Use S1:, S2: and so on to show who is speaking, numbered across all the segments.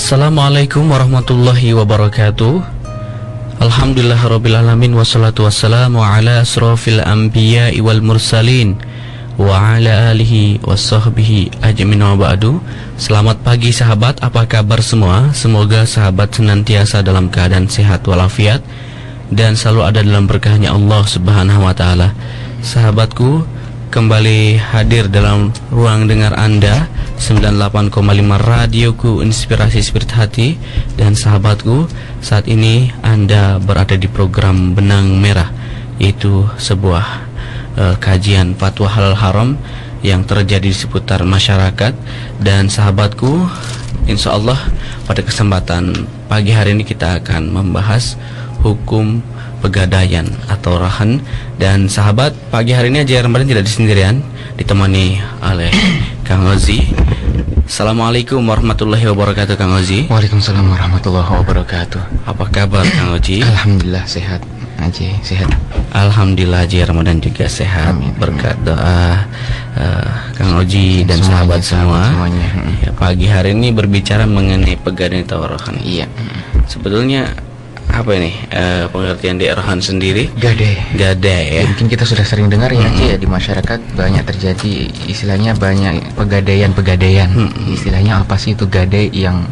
S1: Assalamualaikum warahmatullahi wabarakatuh. Alhamdulillahirrabbilalamin. Wassalatu wassalamu ala asrafil anbiya'i wal mursalin wa ala alihi wassahbihi ajmin wa ba'du. Selamat pagi sahabat, apa kabar semua? Semoga sahabat senantiasa dalam keadaan sehat walafiat dan selalu ada dalam berkahnya Allah subhanahu wa ta'ala. Sahabatku, kembali hadir dalam ruang dengar Anda 98,5 radioku Inspirasi Spirit Hati. Dan sahabatku, saat ini Anda berada di program Benang Merah, yaitu sebuah kajian fatwa halal haram yang terjadi di seputar masyarakat. Dan sahabatku, insya Allah pada kesempatan pagi hari ini kita akan membahas hukum pegadaian atau rahan. Dan sahabat, pagi hari ini Haji Ramadan tidak sendirian, ditemani oleh Kang Ozi. Assalamualaikum warahmatullahi wabarakatuh, Kang Ozi.
S2: Waalaikumsalam warahmatullahi wabarakatuh.
S1: Apa kabar, Kang Ozi?
S2: Alhamdulillah sehat, Haji, sehat.
S1: Alhamdulillah, Haji Ramadan juga sehat.
S2: Amin.
S1: Berkat doa Kang Ozi dan sahabat semua.
S2: Semuanya.
S1: Ya, pagi hari ini berbicara mengenai pegadaian atau rahan.
S2: Iya.
S1: Sebetulnya apa ini pengertian di rahan sendiri? Gadai ya.
S2: Mungkin kita sudah sering dengar ya, Haji, ya, di masyarakat banyak terjadi istilahnya banyak pegadaian. Istilahnya apa sih itu gadai yang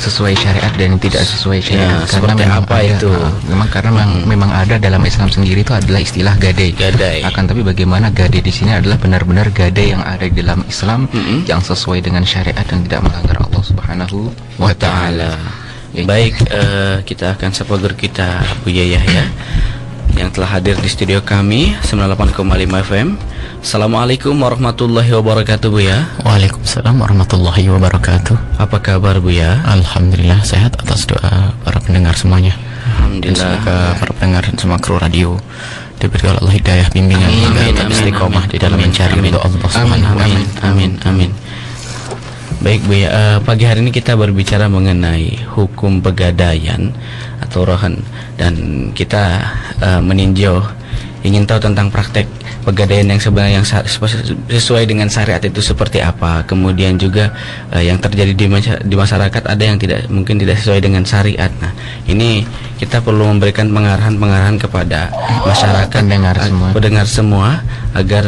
S2: sesuai syariat dan tidak sesuai syariat?
S1: Ya,
S2: karena memang
S1: apa
S2: ada,
S1: itu?
S2: Memang karena memang ada dalam Islam sendiri itu adalah istilah gadai. Akan tapi bagaimana gadai di sini adalah benar-benar gadai yang ada di dalam Islam, yang sesuai dengan syariat dan tidak melanggar Allah Subhanahu wa taala.
S1: Baik, kita akan sapa guru kita Abu Yayah ya, yang telah hadir di studio kami 98,5 FM. Assalamualaikum warahmatullahi wabarakatuh, Bu ya.
S2: Waalaikumsalam warahmatullahi wabarakatuh.
S1: Apa kabar, Bu ya?
S2: Alhamdulillah sehat atas doa para pendengar semuanya.
S1: Alhamdulillah.
S2: Dan semoga para pendengar dan semua kru radio diberi oleh Allah hidayah bimbingan hingga tetap istiqomah di dalam mencari ridho Allah Subhanahu wa taala.
S1: Amin. Baik, Bu ya, pagi hari ini kita berbicara mengenai hukum pegadaian atau rahan, dan kita meninjau, ingin tahu tentang praktek pegadaian yang sebenarnya yang sesuai dengan syariat itu seperti apa. Kemudian juga yang terjadi di masyarakat ada yang mungkin tidak sesuai dengan syariat. Nah, ini kita perlu memberikan pengarahan kepada masyarakat, pendengar semua agar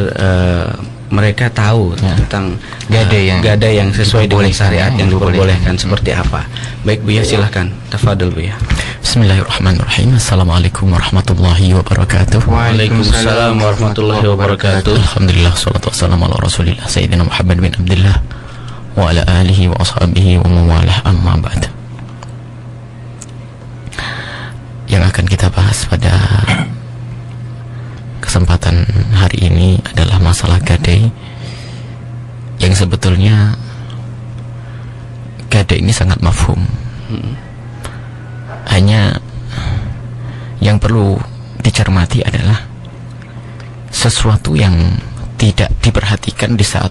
S1: mereka tahu tentang gadai yang sesuai dengan syariat yang diperbolehkan seperti apa. Baik, Bu ya, silahkan. Tafadhol, Bu ya.
S2: Bismillahirrahmanirrahim. Assalamualaikum warahmatullahi wabarakatuh.
S1: Waalaikumsalam warahmatullahi wabarakatuh.
S2: Alhamdulillah, salatu wassalamu ala Rasulillah Sayyidina Muhammad bin Abdullah wa ala alihi wa ashabihi wa mawalah, amma ba'd. Yang akan kita bahas pada kesempatan hari ini adalah masalah gadai, yang sebetulnya gadai ini sangat mafhum. Hanya yang perlu dicermati adalah sesuatu yang tidak diperhatikan di saat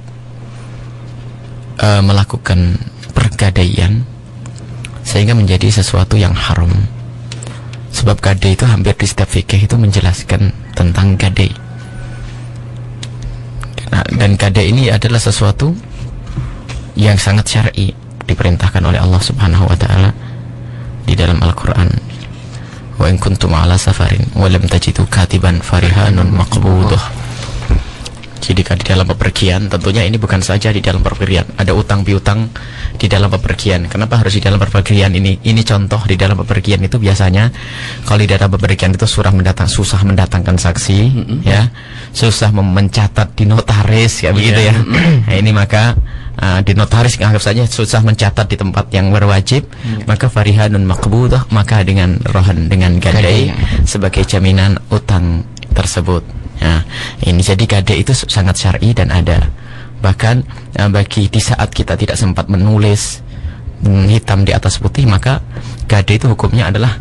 S2: melakukan pergadaian sehingga menjadi sesuatu yang haram. Sebab gadai itu hampir di setiap fikih itu menjelaskan tentang gadai. Dan gadai ini adalah sesuatu yang sangat syar'i, diperintahkan oleh Allah Subhanahu wa taala di dalam Al-Qur'an. Wa in kuntum ala safarin wa lam tajidu katiban farihanun maqbudah. Jika di dalam bepergian, tentunya ini bukan saja di dalam bepergian, ada utang piutang di dalam bepergian. Kenapa harus di dalam bepergian ini? Ini contoh, di dalam bepergian itu biasanya kalau di dalam bepergian itu susah mendatangkan saksi, ya, susah mencatat di notaris, ya begitu ya. Nah, ini maka di notaris anggap saja susah mencatat di tempat yang berwajib, maka farihanun maqbudah, maka dengan rohan, dengan gadai sebagai jaminan utang tersebut. Nah, ini jadi gadai itu sangat syar'i dan ada. Bahkan bagi di saat kita tidak sempat menulis hitam di atas putih, maka gadai itu hukumnya adalah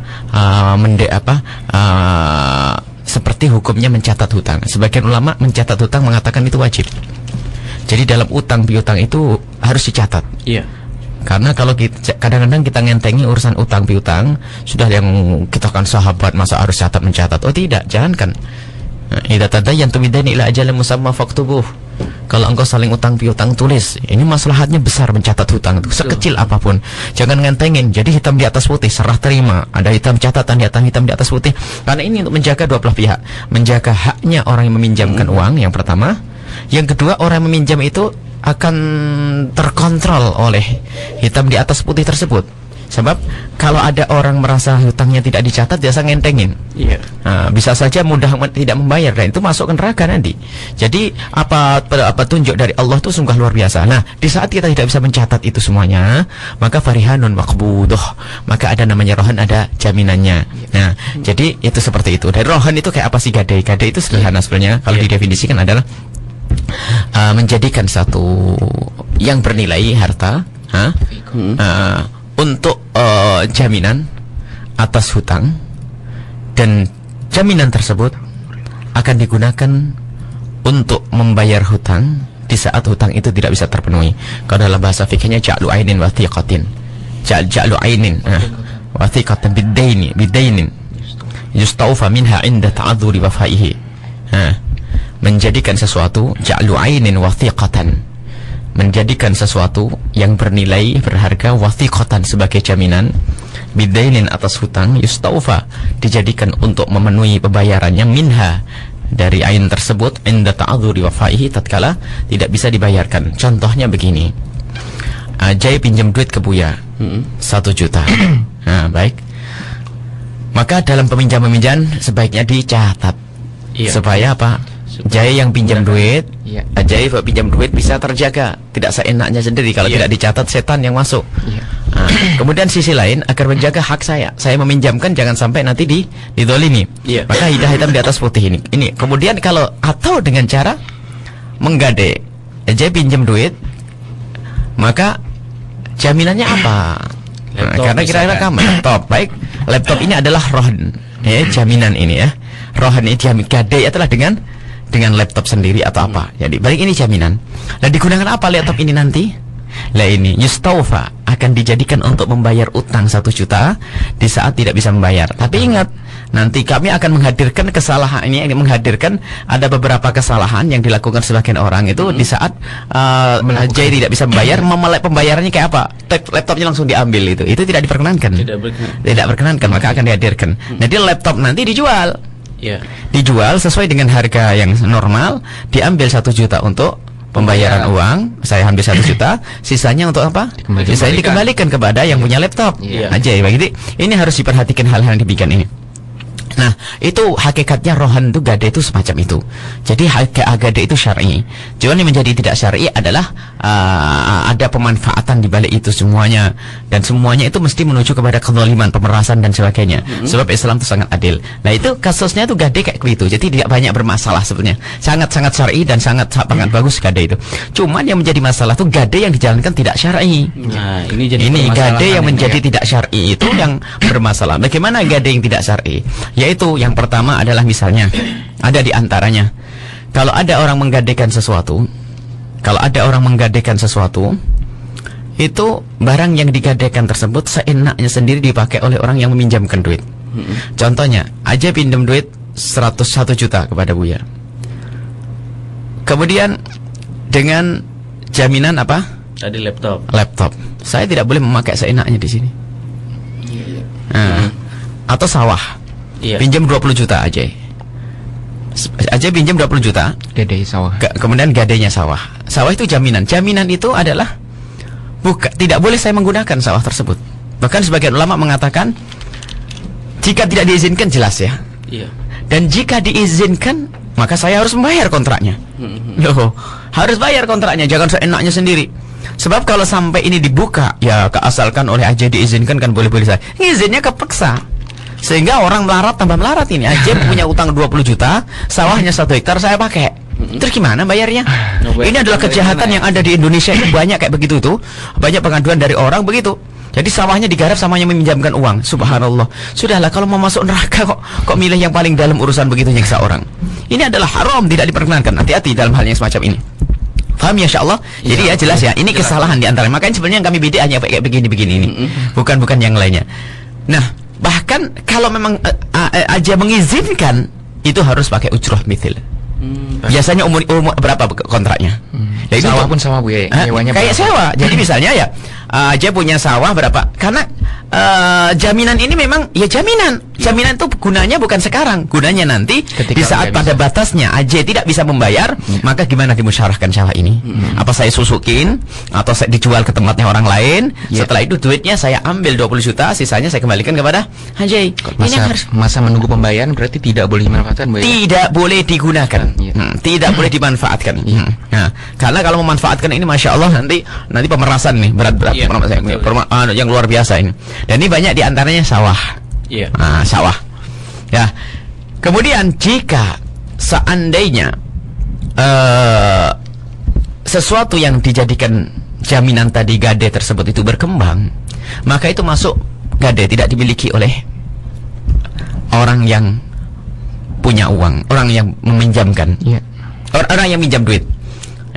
S2: seperti hukumnya mencatat hutang. Sebagian ulama mencatat hutang mengatakan itu wajib. Jadi dalam utang piutang itu harus dicatat. Iya. Karena kalau kadang-kadang kita ngentengi urusan utang piutang, sudah yang kita kan sahabat masa harus mencatat. Oh tidak, jangankan. Idza tadayantum bidaini ila ajalin musamma faktubuh. Kalau engkau saling utang piutang, tulis. Ini maslahatnya besar mencatat hutang itu, sekecil apapun. Jangan ngentengin. Jadi hitam di atas putih, serah terima. Ada hitam catatan di atas hitam di atas putih. Karena ini untuk menjaga dua belah pihak. Menjaga haknya orang yang meminjamkan uang, yang pertama. Yang kedua, orang yang meminjam itu akan terkontrol oleh hitam di atas putih tersebut. Sebab kalau ada orang merasa hutangnya tidak dicatat, biasa ngentengin.
S1: Iya.
S2: Nah, bisa saja mudah tidak membayar, dan itu masuk ke neraka nanti. Jadi apa tunjuk dari Allah itu sungguh luar biasa. Nah, di saat kita tidak bisa mencatat itu semuanya, maka farihanun maqbuduh, maka ada namanya rohan, ada jaminannya. Nah, jadi itu seperti itu. Dari rohan itu kayak apa sih gadai? Gadai itu sederhana sebenarnya. Kalau didefinisikan adalah menjadikan satu yang bernilai harta untuk jaminan atas hutang, dan jaminan tersebut akan digunakan untuk membayar hutang di saat hutang itu tidak bisa terpenuhi. Kalau dalam bahasa fikihnya ja'lu ainin wa thiqatin. Ja'lu ainin wa thiqatin bidainin yustawfa minha 'inda ta'adzuri wafaihi. Menjadikan sesuatu ja'lu ainin wa thiqatan, menjadikan sesuatu yang bernilai berharga wathiqatan sebagai jaminan, bidainin atas hutang, yustaufa dijadikan untuk memenuhi pembayarannya, minha dari ain tersebut, inda ta'adzuri wafaihi tatkala tidak bisa dibayarkan. Contohnya begini, Jai pinjam duit ke Buya 1 juta. Nah, baik, maka dalam peminjam-peminjam sebaiknya dicatat. Supaya apa? Jai yang pinjam duit, Jai pinjam duit bisa terjaga, tidak seenaknya sendiri. Kalau tidak dicatat, setan yang masuk. Nah, kemudian sisi lain, agar menjaga hak saya meminjamkan jangan sampai nanti didolimi. Maka hitam di atas putih ini. Kemudian kalau atau dengan cara menggade, Jai pinjam duit, maka jaminannya apa? Karena kira-kira kamu laptop, baik, laptop ini adalah rohan, jaminan ini ya. Rohan ini gade adalah dengan laptop sendiri atau apa. Jadi balik ini jaminan. Nah, digunakan apa laptop ini nanti? Lah ini yustaufa akan dijadikan untuk membayar utang 1 juta di saat tidak bisa membayar. Tapi ingat, nanti kami akan menghadirkan kesalahan ini, menghadirkan ada beberapa kesalahan yang dilakukan sebagian orang itu di saat Jai tidak bisa membayar, memelek pembayarannya kayak apa? Laptopnya langsung diambil itu tidak diperkenankan. Tidak berkenankan, maka akan dihadirkan. Jadi laptop nanti dijual. Dijual sesuai dengan harga yang normal, diambil 1 juta untuk pembayaran uang, saya ambil 1 juta, sisanya untuk apa? Sisanya dikembalikan kepada yang punya laptop. Aja ya, jadi ini harus diperhatikan hal-hal yang demikian ini. Nah, itu hakikatnya rohan itu, gade itu semacam itu. Jadi gade itu syar'i. Cuman yang menjadi tidak syar'i adalah ada pemanfaatan di balik itu semuanya, dan semuanya itu mesti menuju kepada kezaliman, pemerasan dan sebagainya. Sebab Islam itu sangat adil. Nah, itu kasusnya itu gade kayak begitu. Jadi tidak banyak bermasalah sebenarnya. Sangat-sangat syar'i dan sangat bagus gade itu. Cuman yang menjadi masalah itu gade yang dijalankan tidak syar'i.
S1: Nah, ini
S2: gade yang menjadi tidak syar'i itu yang bermasalah. Bagaimana gade yang tidak syar'i? Yaitu yang pertama adalah misalnya ada di antaranya, kalau ada orang menggadekan sesuatu, itu barang yang digadekan tersebut seenaknya sendiri dipakai oleh orang yang meminjamkan duit. Contohnya, aja pinjam duit 101 juta kepada Buya. Kemudian dengan jaminan apa?
S1: Tadi laptop.
S2: Saya tidak boleh memakai seenaknya di sini. Atau sawah. Pinjam 20 juta aja pinjam 20 juta,
S3: gadai sawah.
S2: Kemudian gadainya sawah. Sawah itu jaminan. Jaminan itu adalah tidak boleh saya menggunakan sawah tersebut. Bahkan sebagian ulama mengatakan jika tidak diizinkan jelas ya. Dan jika diizinkan maka saya harus membayar kontraknya. Loh, harus bayar kontraknya, jangan seenaknya sendiri. Sebab kalau sampai ini dibuka, ya keasalkan oleh aja diizinkan kan boleh-boleh saja. Izinnya kepaksa. Sehingga orang melarat tambah melarat ini. Aja punya utang 20 juta, sawahnya 1 hektar saya pakai. Terus gimana bayarnya? Ini adalah kejahatan yang ada di Indonesia ini, banyak kayak begitu tuh. Banyak pengaduan dari orang begitu. Jadi sawahnya digarap sama yang meminjamkan uang. Subhanallah. Sudahlah, kalau mau masuk neraka kok milih yang paling dalam urusan begitu nyiksa orang. Ini adalah haram, tidak diperkenankan. Hati-hati dalam hal yang semacam ini. Paham ya, insyaallah? Jadi ya jelas ya, ini kesalahan di antara. Makanya sebenarnya yang kami bidik hanya kayak begini-begini ini. Bukan yang lainnya. Nah, bahkan kalau memang aja mengizinkan, itu harus pakai ujroh mithil.
S3: Biasanya umur berapa kontraknya? Ya, itu
S2: Sawah pun sama Bu ya. Nyewanya
S3: kayak
S2: berapa?
S3: sewa. Jadi misalnya ya aja punya sawah berapa? Karena jaminan ini memang ya jaminan. Jaminan itu gunanya bukan sekarang, gunanya nanti
S2: Ketika
S3: di saat
S2: udah
S3: pada batasnya aja tidak bisa membayar, maka gimana dimusyawarahkan sawah ini? Apa saya susukin atau saya dijual ke tempatnya orang lain? Setelah itu duitnya saya ambil 20 juta, sisanya saya kembalikan kepada Haji. Ini yang harus
S2: Masa menunggu pembayaran berarti tidak boleh dimanfaatkan Bu ya.
S3: tidak boleh digunakan, tidak boleh dimanfaatkan. Nah, karena kalau memanfaatkan ini, masya Allah nanti pemerasan nih berat-berat, yang luar biasa ini. Dan ini banyak diantaranya sawah. Sawah. Ya. Kemudian jika seandainya sesuatu yang dijadikan jaminan tadi gade tersebut itu berkembang, maka itu masuk gade, tidak dimiliki oleh orang yang punya uang, orang yang meminjamkan, orang yang minjam duit.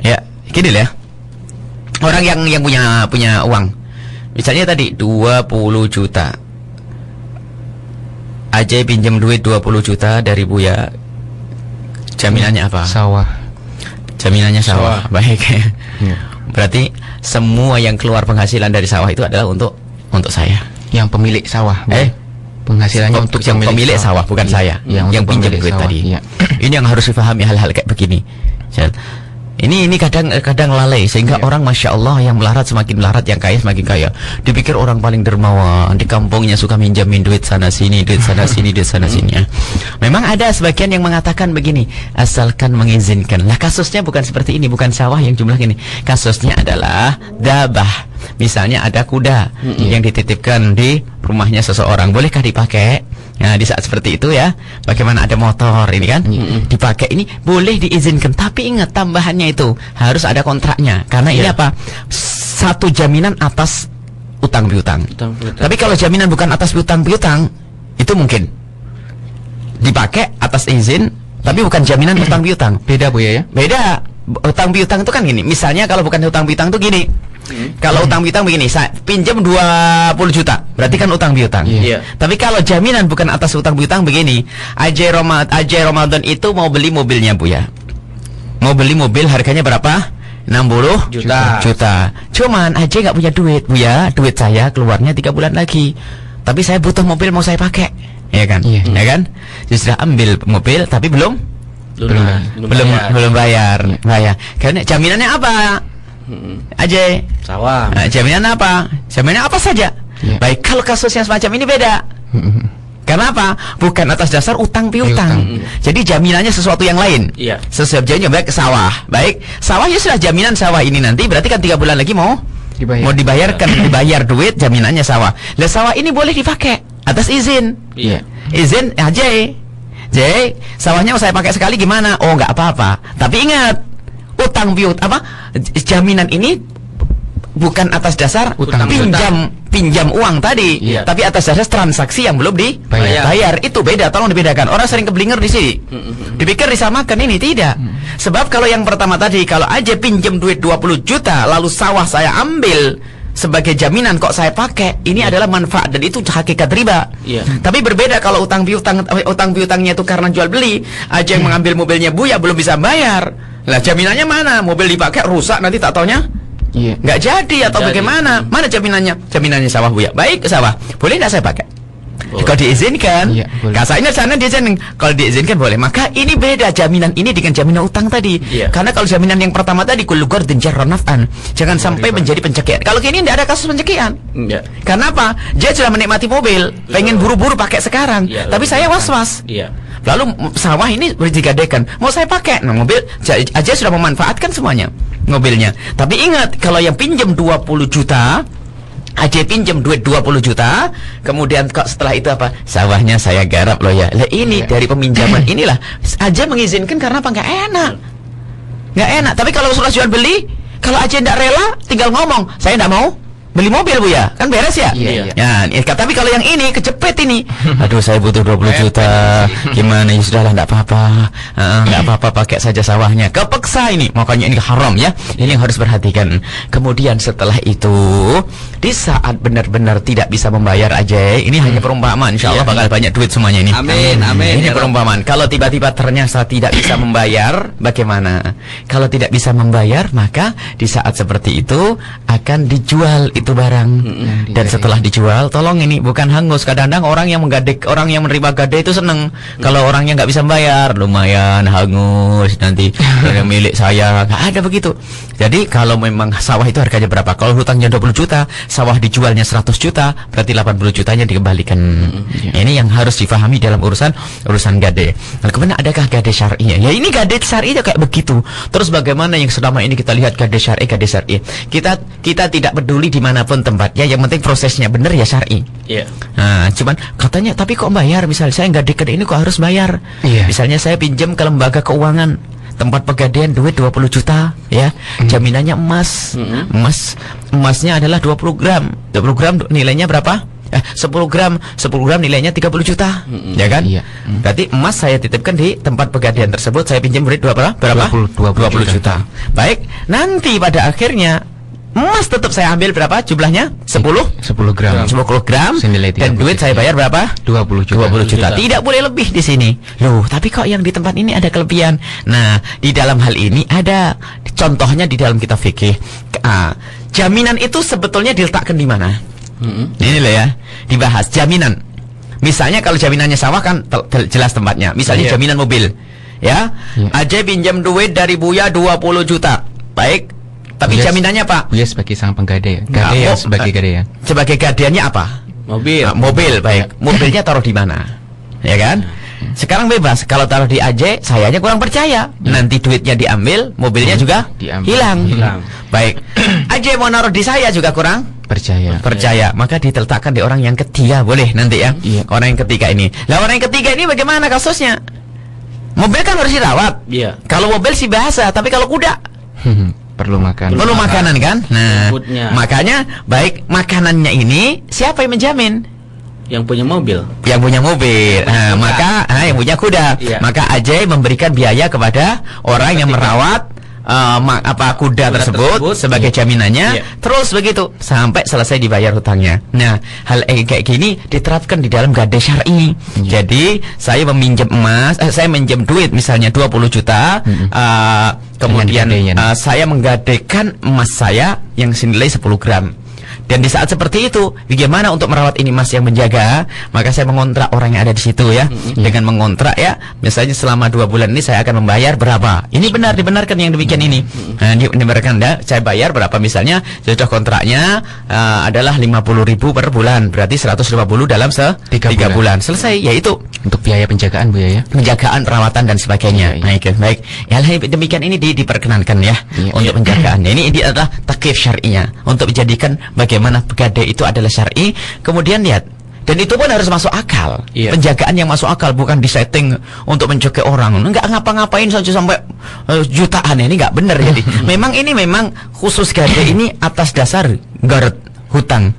S3: Ya, gini lah ya. Orang yang punya uang. Misalnya tadi 20 juta. Ajay pinjam duit 20 juta dari Buya. Jaminannya apa?
S2: Sawah.
S3: Jaminannya sawah. Baik. Berarti semua yang keluar penghasilan dari sawah itu adalah untuk saya.
S2: Yang pemilik sawah. Penghasilannya untuk
S3: yang pemilik sawah, bukan saya. Yang pinjam duit
S2: sawah.
S3: tadi. Ini yang harus dipahami, hal-hal kayak begini. Ini kadang lalai sehingga orang masya Allah yang melarat semakin melarat, yang kaya semakin kaya. Dipikir orang paling dermawan di kampungnya, suka minjamin duit sana sini, duit sana sini, duit sana sini. Ya. Memang ada sebagian yang mengatakan begini, asalkan mengizinkan. Lah kasusnya bukan seperti ini, bukan sawah yang jumlah ini. Kasusnya adalah dabah. Misalnya ada kuda yang dititipkan di rumahnya seseorang, bolehkah dipakai? Nah, di saat seperti itu ya, bagaimana ada motor ini kan, dipakai ini boleh diizinkan, tapi ingat tambahannya itu harus ada kontraknya, karena ini apa? Satu jaminan atas utang piutang. Tapi kalau jaminan bukan atas piutang itu mungkin dipakai atas izin, tapi bukan jaminan utang piutang.
S2: Beda Bu ya?
S3: Beda. Utang piutang itu kan gini. Misalnya kalau bukan utang piutang itu gini. Kalau utang piutang begini, saya pinjam 20 juta, berarti kan utang piutang. Tapi kalau jaminan bukan atas utang piutang begini, Ajay Ramadan itu mau beli mobilnya Bu ya. Mau beli mobil harganya berapa? 60 juta. Cuman Ajay nggak punya duit Bu ya. Duit saya keluarnya 3 bulan lagi. Tapi saya butuh mobil, mau saya pakai. Ya kan? Ya kan? Saya sudah ambil mobil tapi belum bayar. Karena jaminannya apa? Ajay
S1: Sawah.
S3: Jaminan apa? Jaminan apa saja. Baik, kalau kasus yang semacam ini beda. Kenapa? Bukan atas dasar utang piutang. Jadi jaminannya sesuatu yang lain. Sesuatu jaminannya baik sawah. Baik, sawah ya sudah, jaminan sawah ini nanti berarti kan 3 bulan lagi mau dibayarkan, dibayar duit, jaminannya sawah. Lah sawah ini boleh dipakai atas izin. Izin Ajay. Sawahnya saya pakai sekali gimana? Oh, nggak apa-apa. Tapi ingat, utang piutang jaminan ini bukan atas dasar pinjam uang tadi, tapi atas dasar transaksi yang belum dibayar. Itu beda, tolong dibedakan. Orang sering keblinger di sini. Dipikir disamakan, ini tidak. Sebab kalau yang pertama tadi, kalau aja pinjam duit 20 juta lalu sawah saya ambil sebagai jaminan kok saya pakai, ini adalah manfaat dan itu hakikat riba. Tapi berbeda kalau utang piutangnya itu karena jual beli. Aja yang mengambil mobilnya Buya belum bisa bayar. Lah jaminannya mana? Mobil dipakai rusak nanti tak taunya nggak jadi atau bagaimana? Mana jaminannya? Jaminannya sawah Buya. Baik, sawah. Boleh nggak saya pakai? Kalau diizinkan, kasarnya sana diizinkan. Kalau diizinkan boleh. Maka ini beda jaminan ini dengan jaminan utang tadi. Karena kalau jaminan yang pertama tadi kullu qardin jarra naf'an, jangan sampai menjadi pencekian. Kalau gini tidak ada kasus pencekian. Karena apa? Dia sudah menikmati mobil, pengen buru-buru pakai sekarang. Tapi saya was-was. Lalu sawah ini digadekan, mau saya pakai. Nah, mobil aja sudah memanfaatkan semuanya mobilnya. Tapi ingat, kalau yang pinjam 20 juta, Ajay pinjam duit 20 juta, kemudian kok setelah itu apa? Sawahnya saya garap loh ya. Lah ini dari peminjaman inilah Ajay mengizinkan karena apa? Nggak enak. Tapi kalau sudah jual beli, kalau Ajay tidak rela, tinggal ngomong, saya tidak mau beli mobil Bu ya, kan beres ya?
S2: Iya.
S3: Ya, tapi kalau yang ini kecepet ini. Aduh, saya butuh 20 juta. Gimana ya, sudahlah, enggak apa-apa. Enggak apa-apa, pakai saja sawahnya. Kepeksa ini. Makanya ini haram ya. Ini yang harus perhatikan. Kemudian setelah itu, di saat benar-benar tidak bisa membayar aja, ini hanya perumpamaan. Insyaallah bakal banyak duit semuanya ini.
S1: Amin, amin.
S3: Ini perumpamaan. Kalau tiba-tiba ternyata tidak bisa membayar, bagaimana? Kalau tidak bisa membayar, maka di saat seperti itu akan dijual itu barang. Dan setelah dijual, tolong ini bukan hangus. Kadang-kadang orang yang menerima gade itu seneng. Kalau orangnya nggak bisa membayar, lumayan hangus nanti milik saya. Nggak ada begitu. Jadi kalau memang sawah itu harganya berapa? Kalau hutangnya 20 juta, sawah dijualnya 100 juta, berarti 80 jutanya dikembalikan. Ini yang harus difahami dalam urusan gade. Nah, kemudian adakah gade syar'i? Ya ini gade syar'i kayak begitu. Terus bagaimana yang selama ini kita lihat gade syar'i? Kita tidak peduli di manapun tempatnya, yang penting prosesnya benar ya syar'i. Nah, cuman katanya tapi kok bayar? Misalnya saya gadekan ini kok harus bayar? Misalnya saya pinjam ke lembaga keuangan, tempat pegadaian duit 20 juta ya. Jaminannya emas. Emasnya adalah 20 gram. 20 gram nilainya berapa? 10 gram nilainya 30 juta. Ya kan? Berarti emas saya titipkan di tempat pegadaian tersebut, saya pinjam duit berapa?
S2: 20
S3: juta. Baik, nanti pada akhirnya emas tetap saya ambil berapa jumlahnya? 10 gram. 10 gram. Dan duit saya bayar berapa? 20 juta. Tidak boleh lebih di sini. Loh, tapi kok yang di tempat ini ada kelebihan? Nah, di dalam hal ini ada contohnya di dalam kitab fikih. Jaminan itu sebetulnya diletakkan di mana? Ini loh ya, dibahas jaminan. Misalnya kalau jaminannya sawah kan jelas tempatnya. Misalnya jaminan mobil. Ya. Aja pinjam duit dari Buya 20 juta. Baik. Tapi Buya, jaminannya Pak?
S2: Buya sebagai sang penggadai. Sebagai gadaian.
S3: Sebagai gadaiannya apa? Mobil, baik. Mobilnya taruh di mana? Ya kan? Sekarang bebas. Kalau taruh di AJ, sayanya kurang percaya. Nanti duitnya diambil, mobilnya juga hilang. Baik. AJ mau naruh di saya juga kurang percaya. Maka diletakkan di orang yang ketiga, boleh nanti ya. Orang yang ketiga ini. Lah orang yang ketiga ini bagaimana kasusnya? Mobil kan harus dirawat. Kalau mobil sih biasa, tapi kalau kuda
S2: perlu
S3: makanan kan? Nah, makanya baik makanannya ini siapa yang menjamin?
S1: Yang punya mobil.
S3: Nah, maka yang punya kuda. Maka Ajay memberikan biaya kepada orang yang merawat kuda tersebut sebagai jaminannya. Terus begitu sampai selesai dibayar hutangnya. Nah, hal kayak gini diterapkan di dalam gade syar'i. Jadi saya meminjam emas, saya minjam duit misalnya 20 juta. Kemudian saya menggadekan emas saya yang senilai 10 gram. Dan di saat seperti itu, bagaimana untuk merawat ini mas yang menjaga? Maka saya mengontrak orang yang ada di situ ya. Dengan mengontrak ya, misalnya selama 2 bulan ini saya akan membayar berapa? Ini dibenarkan yang demikian ini. Nah, dibenarkan saya bayar berapa misalnya? Sudah kontraknya adalah 50.000 per bulan, berarti 150 dalam 3 bulan. Selesai, yaitu
S2: untuk biaya penjagaan Bu ya.
S3: Penjagaan, perawatan dan sebagainya. Baik. Ya demikian ini diperkenankan ya untuk penjagaan. Ini adalah takyif syar'inya untuk menjadikan bagaimana gadai itu adalah syar'i. Kemudian lihat, dan itu pun harus masuk akal. Penjagaan yang masuk akal, bukan disetting untuk mencegah orang. Enggak ngapa-ngapain saja sampai jutaan, ini enggak benar. Jadi memang khusus gadai ini atas dasar hutang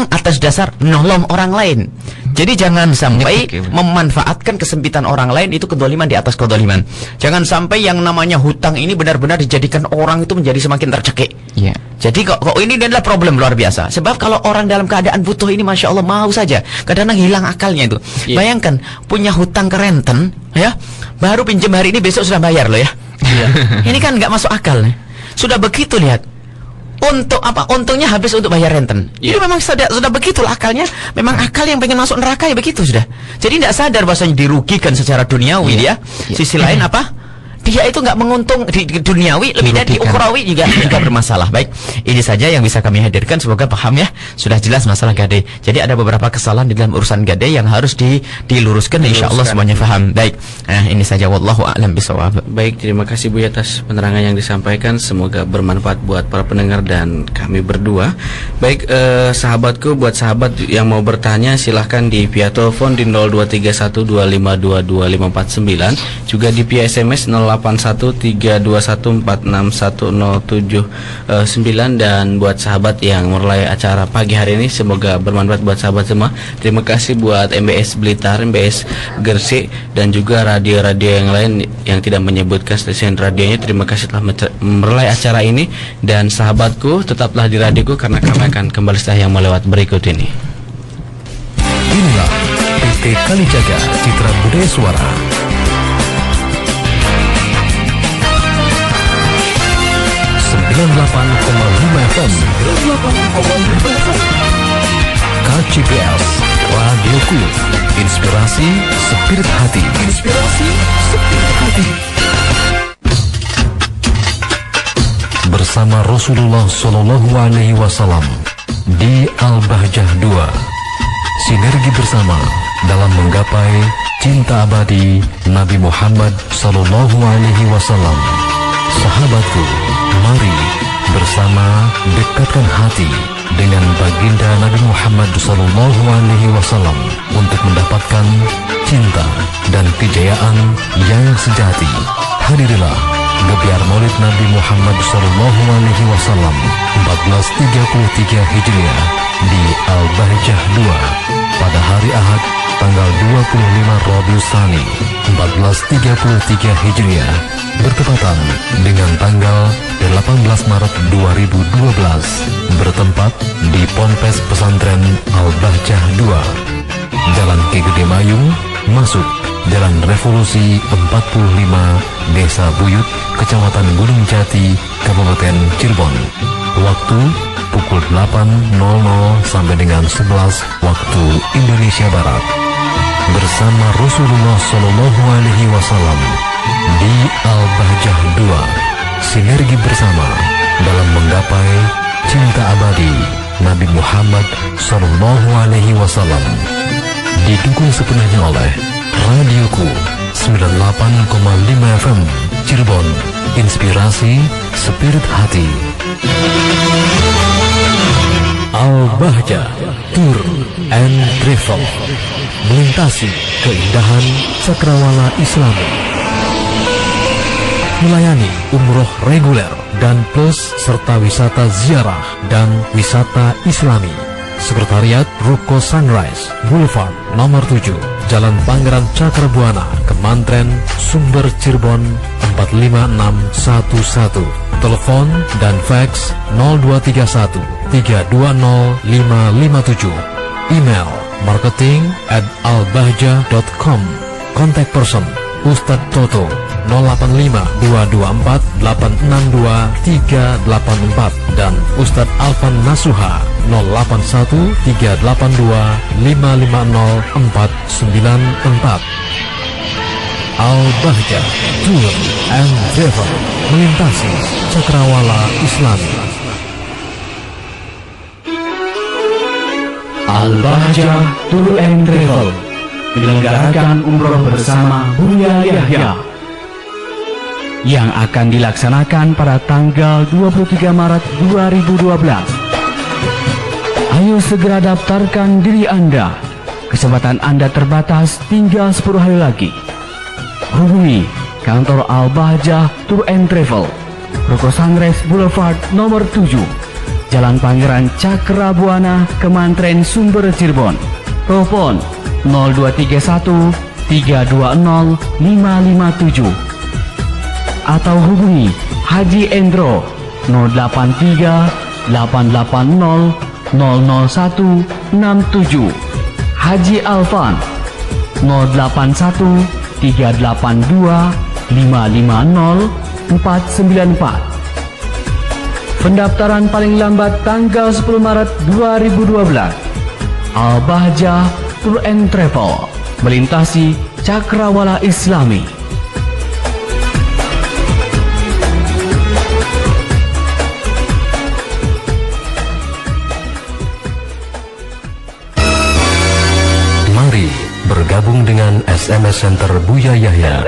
S3: atas dasar nolong orang lain. Jadi jangan sampai memanfaatkan kesempitan orang lain, itu kedoliman di atas kedoliman. Jangan sampai yang namanya hutang ini benar-benar dijadikan orang itu menjadi semakin tercekik. Jadi kok ini adalah problem luar biasa. Sebab kalau orang dalam keadaan butuh ini, masya Allah mau saja, kadang-kadang hilang akalnya itu. Bayangkan punya hutang ke renten, ya, baru pinjam hari ini besok sudah bayar loh ya. Ini kan nggak masuk akal. Sudah begitu lihat. Untuk apa? Untungnya habis untuk bayar renten. Ini memang sudah begitulah akalnya. Memang akal yang pengen masuk neraka ya begitu sudah. Jadi tidak sadar bahwasanya dirugikan secara duniawi dia. Sisi lain apa? Dia itu nggak menguntung di duniawi, lebih dari di ukhrawi juga bermasalah. Baik, ini saja yang bisa kami hadirkan. Semoga paham ya. Sudah jelas masalah gadai. Jadi ada beberapa kesalahan di dalam urusan gadai yang harus diluruskan. Insyaallah semuanya paham. Baik. Nah, ini saja, wallahu a'lam bishawab.
S1: Baik, terima kasih Bu atas penerangan yang disampaikan. Semoga bermanfaat buat para pendengar dan kami berdua. Baik, sahabatku, buat sahabat yang mau bertanya silahkan di via telepon di 023125225549, juga di via SMS 081321461079. Dan buat sahabat yang mulai acara pagi hari ini, semoga bermanfaat buat sahabat semua. Terima kasih buat MBS Blitar, MBS Gresik, dan juga radio-radio yang lain yang tidak menyebutkan stasiun radionya. Terima kasih telah merelai acara ini. Dan sahabatku, tetaplah di radioku karena kami akan kembali setelah yang melewat berikut ini.
S4: Inilah PT Kalijaga Citra Budaya Suara. FM. KCPS Radioku, inspirasi spirit hati. Bersama Rasulullah Shallallahu Alaihi Wasallam di Al-Bahjah 2, sinergi bersama dalam menggapai cinta abadi Nabi Muhammad Sallallahu Alaihi Wasallam. Sahabatku, mari bersama dekatkan hati dengan baginda Nabi Muhammad Sallallahu Alaihi Wasallam untuk mendapatkan cinta dan kejayaan yang sejati. Hadirilah gebiar Maulid Nabi Muhammad Sallallahu Alaihi Wasallam 1433 Hijriah di Al-Bahjah 2 pada hari Ahad tanggal 25 Rabiul Tsani 1433 Hijriah bertepatan dengan tanggal 18 Maret 2012 bertempat di Ponpes Pesantren Al-Bahjah 2, Jalan Ki Gede Mayung, masuk Jalan Revolusi 45, Desa Buyut, Kecamatan Gunung Jati, Kabupaten Cirebon. Waktu pukul 8.00 sampai dengan 11 waktu Indonesia Barat. Bersama Rasulullah Shallallahu Alaihi Wasallam di Al-Bahjah 2, sinergi bersama dalam menggapai cinta abadi Nabi Muhammad Sallallahu Alaihi Wasallam. Didukung sepenuhnya oleh Radioku 98,5 FM Cirebon, inspirasi spirit hati. Al-Bahjah Tour and Travel, melintasi keindahan cakrawala Islami, melayani umroh reguler dan plus serta wisata ziarah dan wisata Islami. Sekretariat Ruko Sunrise Boulevard nomor 7, Jalan Pangeran Cakrabuana, Kemantren, Sumber, Cirebon 45611. Telepon dan fax 0231 320 557. Email marketing@albahjah.com. Contact person Ustadz Toto 085324862384 dan Ustadz Alfan Nasuha 081382550494. Al-Bahjah Tour and Travel, melintasi cakrawala Islami.
S5: Al-Bahjah Tour and Travel menyelenggarakan umroh bersama Buya Yahya yang akan dilaksanakan pada tanggal 23 Maret 2012. Ayo segera daftarkan diri Anda. Kesempatan Anda terbatas, tinggal 10 hari lagi. Hubungi kantor Al-Bahjah Tour and Travel, Ruko Sunrise Boulevard nomor 7, Jalan Pangeran Cakrabuana, Kemantren, Sumber, Cirebon. Telepon 0231 320 557 atau hubungi Haji Endro 083 880 00167, Haji Alfan 081 382 550 494. Pendaftaran paling lambat tanggal 10 Maret 2012. Al-Bahjah Tour and Travel, melintasi cakrawala Islami.
S4: Mari bergabung dengan SMS Center Buya Yahya.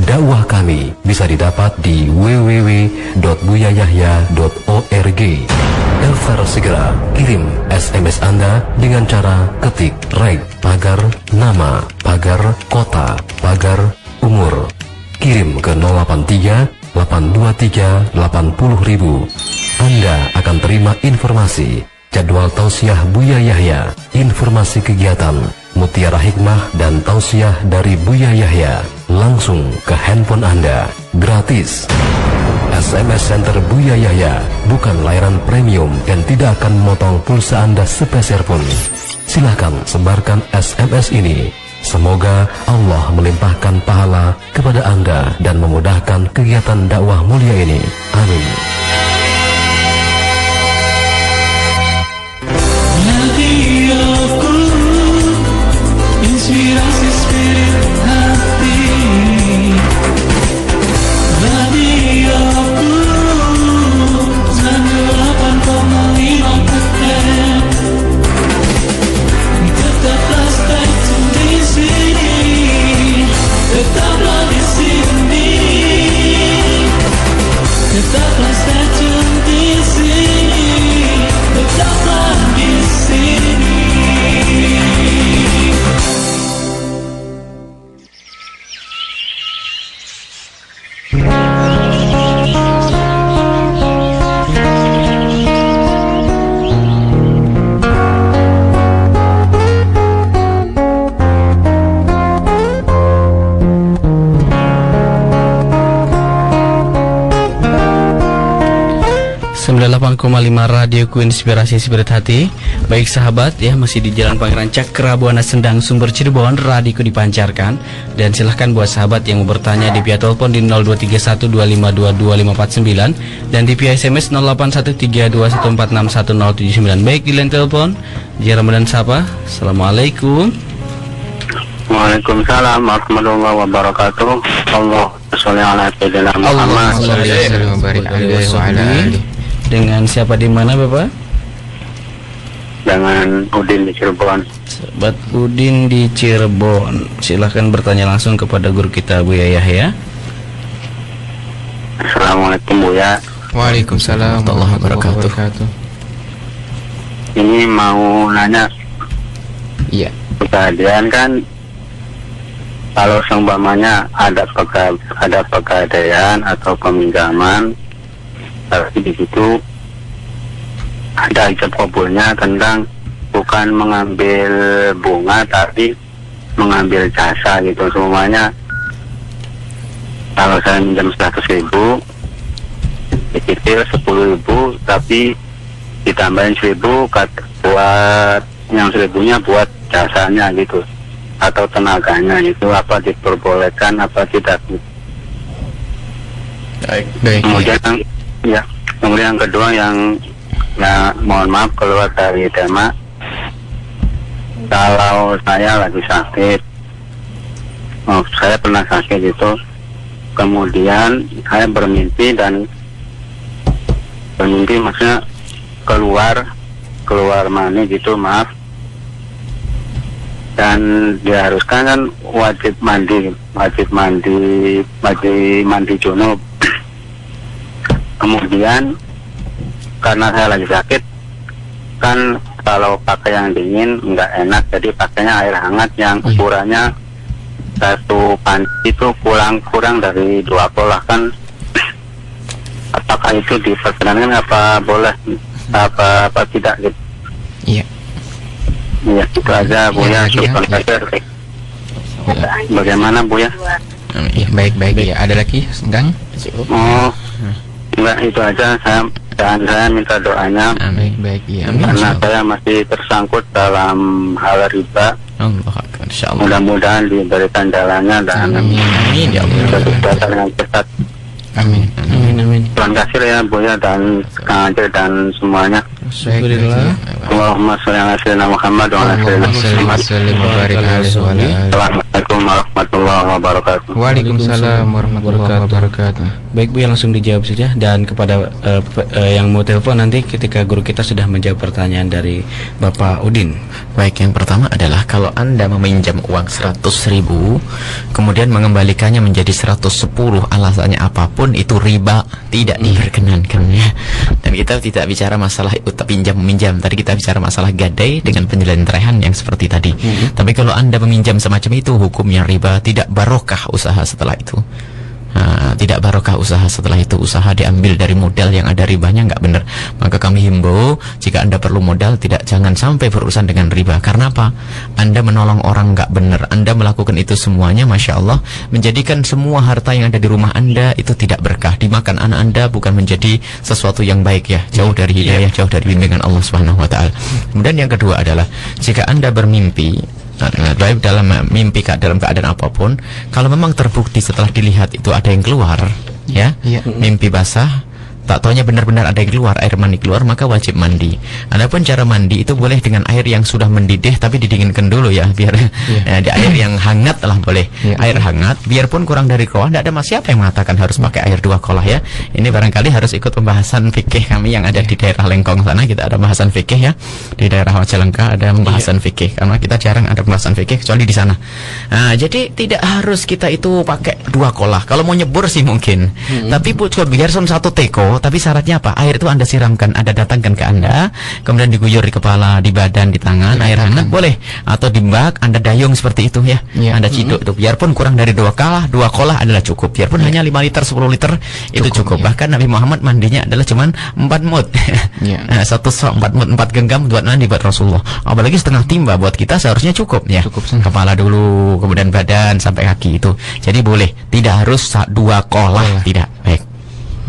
S4: Dakwah kami bisa didapat di www.buyayahya.org. Daftar segera, kirim SMS Anda dengan cara ketik pagar nama, pagar kota, pagar umur. Kirim ke 083 823 80.000. Anda akan terima informasi, jadwal tausiah Buya Yahya, informasi kegiatan, mutiara hikmah dan tausiah dari Buya Yahya langsung ke handphone Anda, gratis. SMS Center Buya Yahya bukan layanan premium dan tidak akan memotong pulsa Anda sepeser pun. Silahkan sebarkan SMS ini. Semoga Allah melimpahkan pahala kepada Anda dan memudahkan kegiatan dakwah mulia ini. Amin.
S6: Radioku, inspirasi spirit hati. Radioku, 98,5 FM. Tetaplah stay tune di sini. Tetaplah di sini. Tetaplah stay tune di sini. Tetaplah di sini.
S1: Radioku Inspirasi Spirit Hati. Baik sahabat ya, masih di Jalan Pangeran Cakrabuana Sendang, Sumber Cirebon, radioku dipancarkan. Dan silahkan buat sahabat yang mau bertanya di via telepon di 023125225549 dan di via SMS 081321461079. Baik, di line telepon Jia Ramadan Sapa. Assalamualaikum.
S7: Waalaikumsalam warahmatullahi wabarakatuh. Allahumma sholli ala sayyidina Muhammad.
S1: Dengan siapa di mana, Bapak?
S7: Dengan Udin di Cirebon.
S1: Sobat Udin di Cirebon. Silahkan bertanya langsung kepada guru kita Buya Yahya.
S7: Assalamualaikum Buya.
S2: Waalaikumsalam warahmatullahi wabarakatuh.
S7: Ini mau nanya.
S2: Iya.
S7: Kejadian kan kalau seumpamanya ada pegadaian atau peminjaman, tapi di situ ada ijab kabulnya tentang bukan mengambil bunga tapi mengambil jasa gitu. Semuanya kalau saya minjam 100.000 dicicil 10.000 tapi ditambahin 1.000 buat yang 1.000-nya buat jasanya gitu atau tenaganya itu, apa diperbolehkan apa tidak?
S2: Baik.
S7: Kemudian yang kedua yang mohon maaf keluar dari tema. Kalau saya lagi sakit, saya pernah sakit itu, kemudian saya bermimpi maksudnya keluar mani gitu, maaf, dan diharuskan kan wajib mandi junub. Kemudian karena saya lagi sakit kan, kalau pakai yang dingin nggak enak, jadi pakainya air hangat yang ukurannya satu panci itu kurang dari 2 polah kan. Apakah itu diperkenankan, apa boleh, apa tidak gitu?
S2: Iya.
S7: Iya, itu aja Buya. Bagaimana Buya?
S2: Iya, baik ya. Ada lagi, Gang?
S7: Oh, enggak, itu aja. Saya minta doanya.
S2: Baik ya.
S7: Karena saya masih tersangkut dalam hal riba.
S2: Insyaallah.
S7: Mudah-mudahan diberikan jalannya dan
S2: amin ya Allah.
S7: dengan cepat.
S2: Amin.
S7: Terima kasih ya Buya dan Kang Aceh dan semuanya.
S1: Alhamdulillah.
S7: Allahumma sholli ala sayyidina Muhammad wa ala sayyidina Assalamualaikum warahmatullahi wabarakatuh.
S2: Waalaikumsalam warahmatullahi wabarakatuh.
S1: Baik Bu, yang langsung dijawab saja. Dan kepada yang mau telepon nanti ketika guru kita sudah menjawab pertanyaan dari Bapak Udin.
S2: Baik, yang pertama adalah kalau Anda meminjam uang 100.000 kemudian mengembalikannya menjadi 110, alasannya apapun itu riba, tidak diperkenankan ya. Dan kita tidak bicara masalah pinjam-meminjam. Tadi kita bicara masalah gadai dengan penyelentrehan yang seperti tadi. Tapi kalau Anda meminjam semacam itu, hukumnya riba, tidak barokah usaha setelah itu. tidak barokah usaha. Setelah itu usaha diambil dari modal yang ada ribanya, nggak benar. Maka kami himbau, jika Anda perlu modal, jangan sampai berurusan dengan riba. Karena apa? Anda menolong orang nggak benar. Anda melakukan itu semuanya, Masya Allah, menjadikan semua harta yang ada di rumah Anda itu tidak berkah. Dimakan anak Anda bukan menjadi sesuatu yang baik ya, jauh dari hidayah, jauh dari bimbingan Allah Subhanahu wa Ta'ala. Kemudian yang kedua adalah, jika Anda bermimpi baik dalam mimpi dalam keadaan apapun, kalau memang terbukti setelah dilihat itu ada yang keluar, ya, mimpi basah, tak taunya benar-benar ada yang keluar, air mani keluar, maka wajib mandi. Adapun cara mandi itu boleh dengan air yang sudah mendidih tapi didinginkan dulu ya, biar di air yang hangat lah boleh. Air hangat, biarpun kurang dari kolah, tidak ada siapa yang mengatakan harus pakai air 2 kolah ya. Ini barangkali harus ikut pembahasan fikih kami yang ada di daerah Lengkong sana. Kita ada pembahasan fikih ya. Di daerah Majalengka ada pembahasan fikih, karena kita jarang ada pembahasan fikih kecuali di sana. Nah, jadi tidak harus kita itu pakai 2 kolah. Kalau mau nyebur sih mungkin. Tapi biar 1 teko. Tapi syaratnya apa? Air itu Anda siramkan, Anda datangkan ke Anda, kemudian diguyur di kepala, di badan, di tangan, air hangat boleh, atau di bak Anda dayung seperti itu ya. Anda ciduk itu, biarpun kurang dari 2 kolah adalah cukup. Biarpun hanya 5 liter, 10 liter itu cukup. Bahkan Nabi Muhammad mandinya adalah cuman 4 mud. 1 sok 4 mud, 4 genggam buat mandi buat Rasulullah. Apalagi setengah timba buat kita seharusnya cukup ya. Kepala dulu, kemudian badan sampai kaki itu. Jadi boleh, tidak harus 2 kolah, tidak.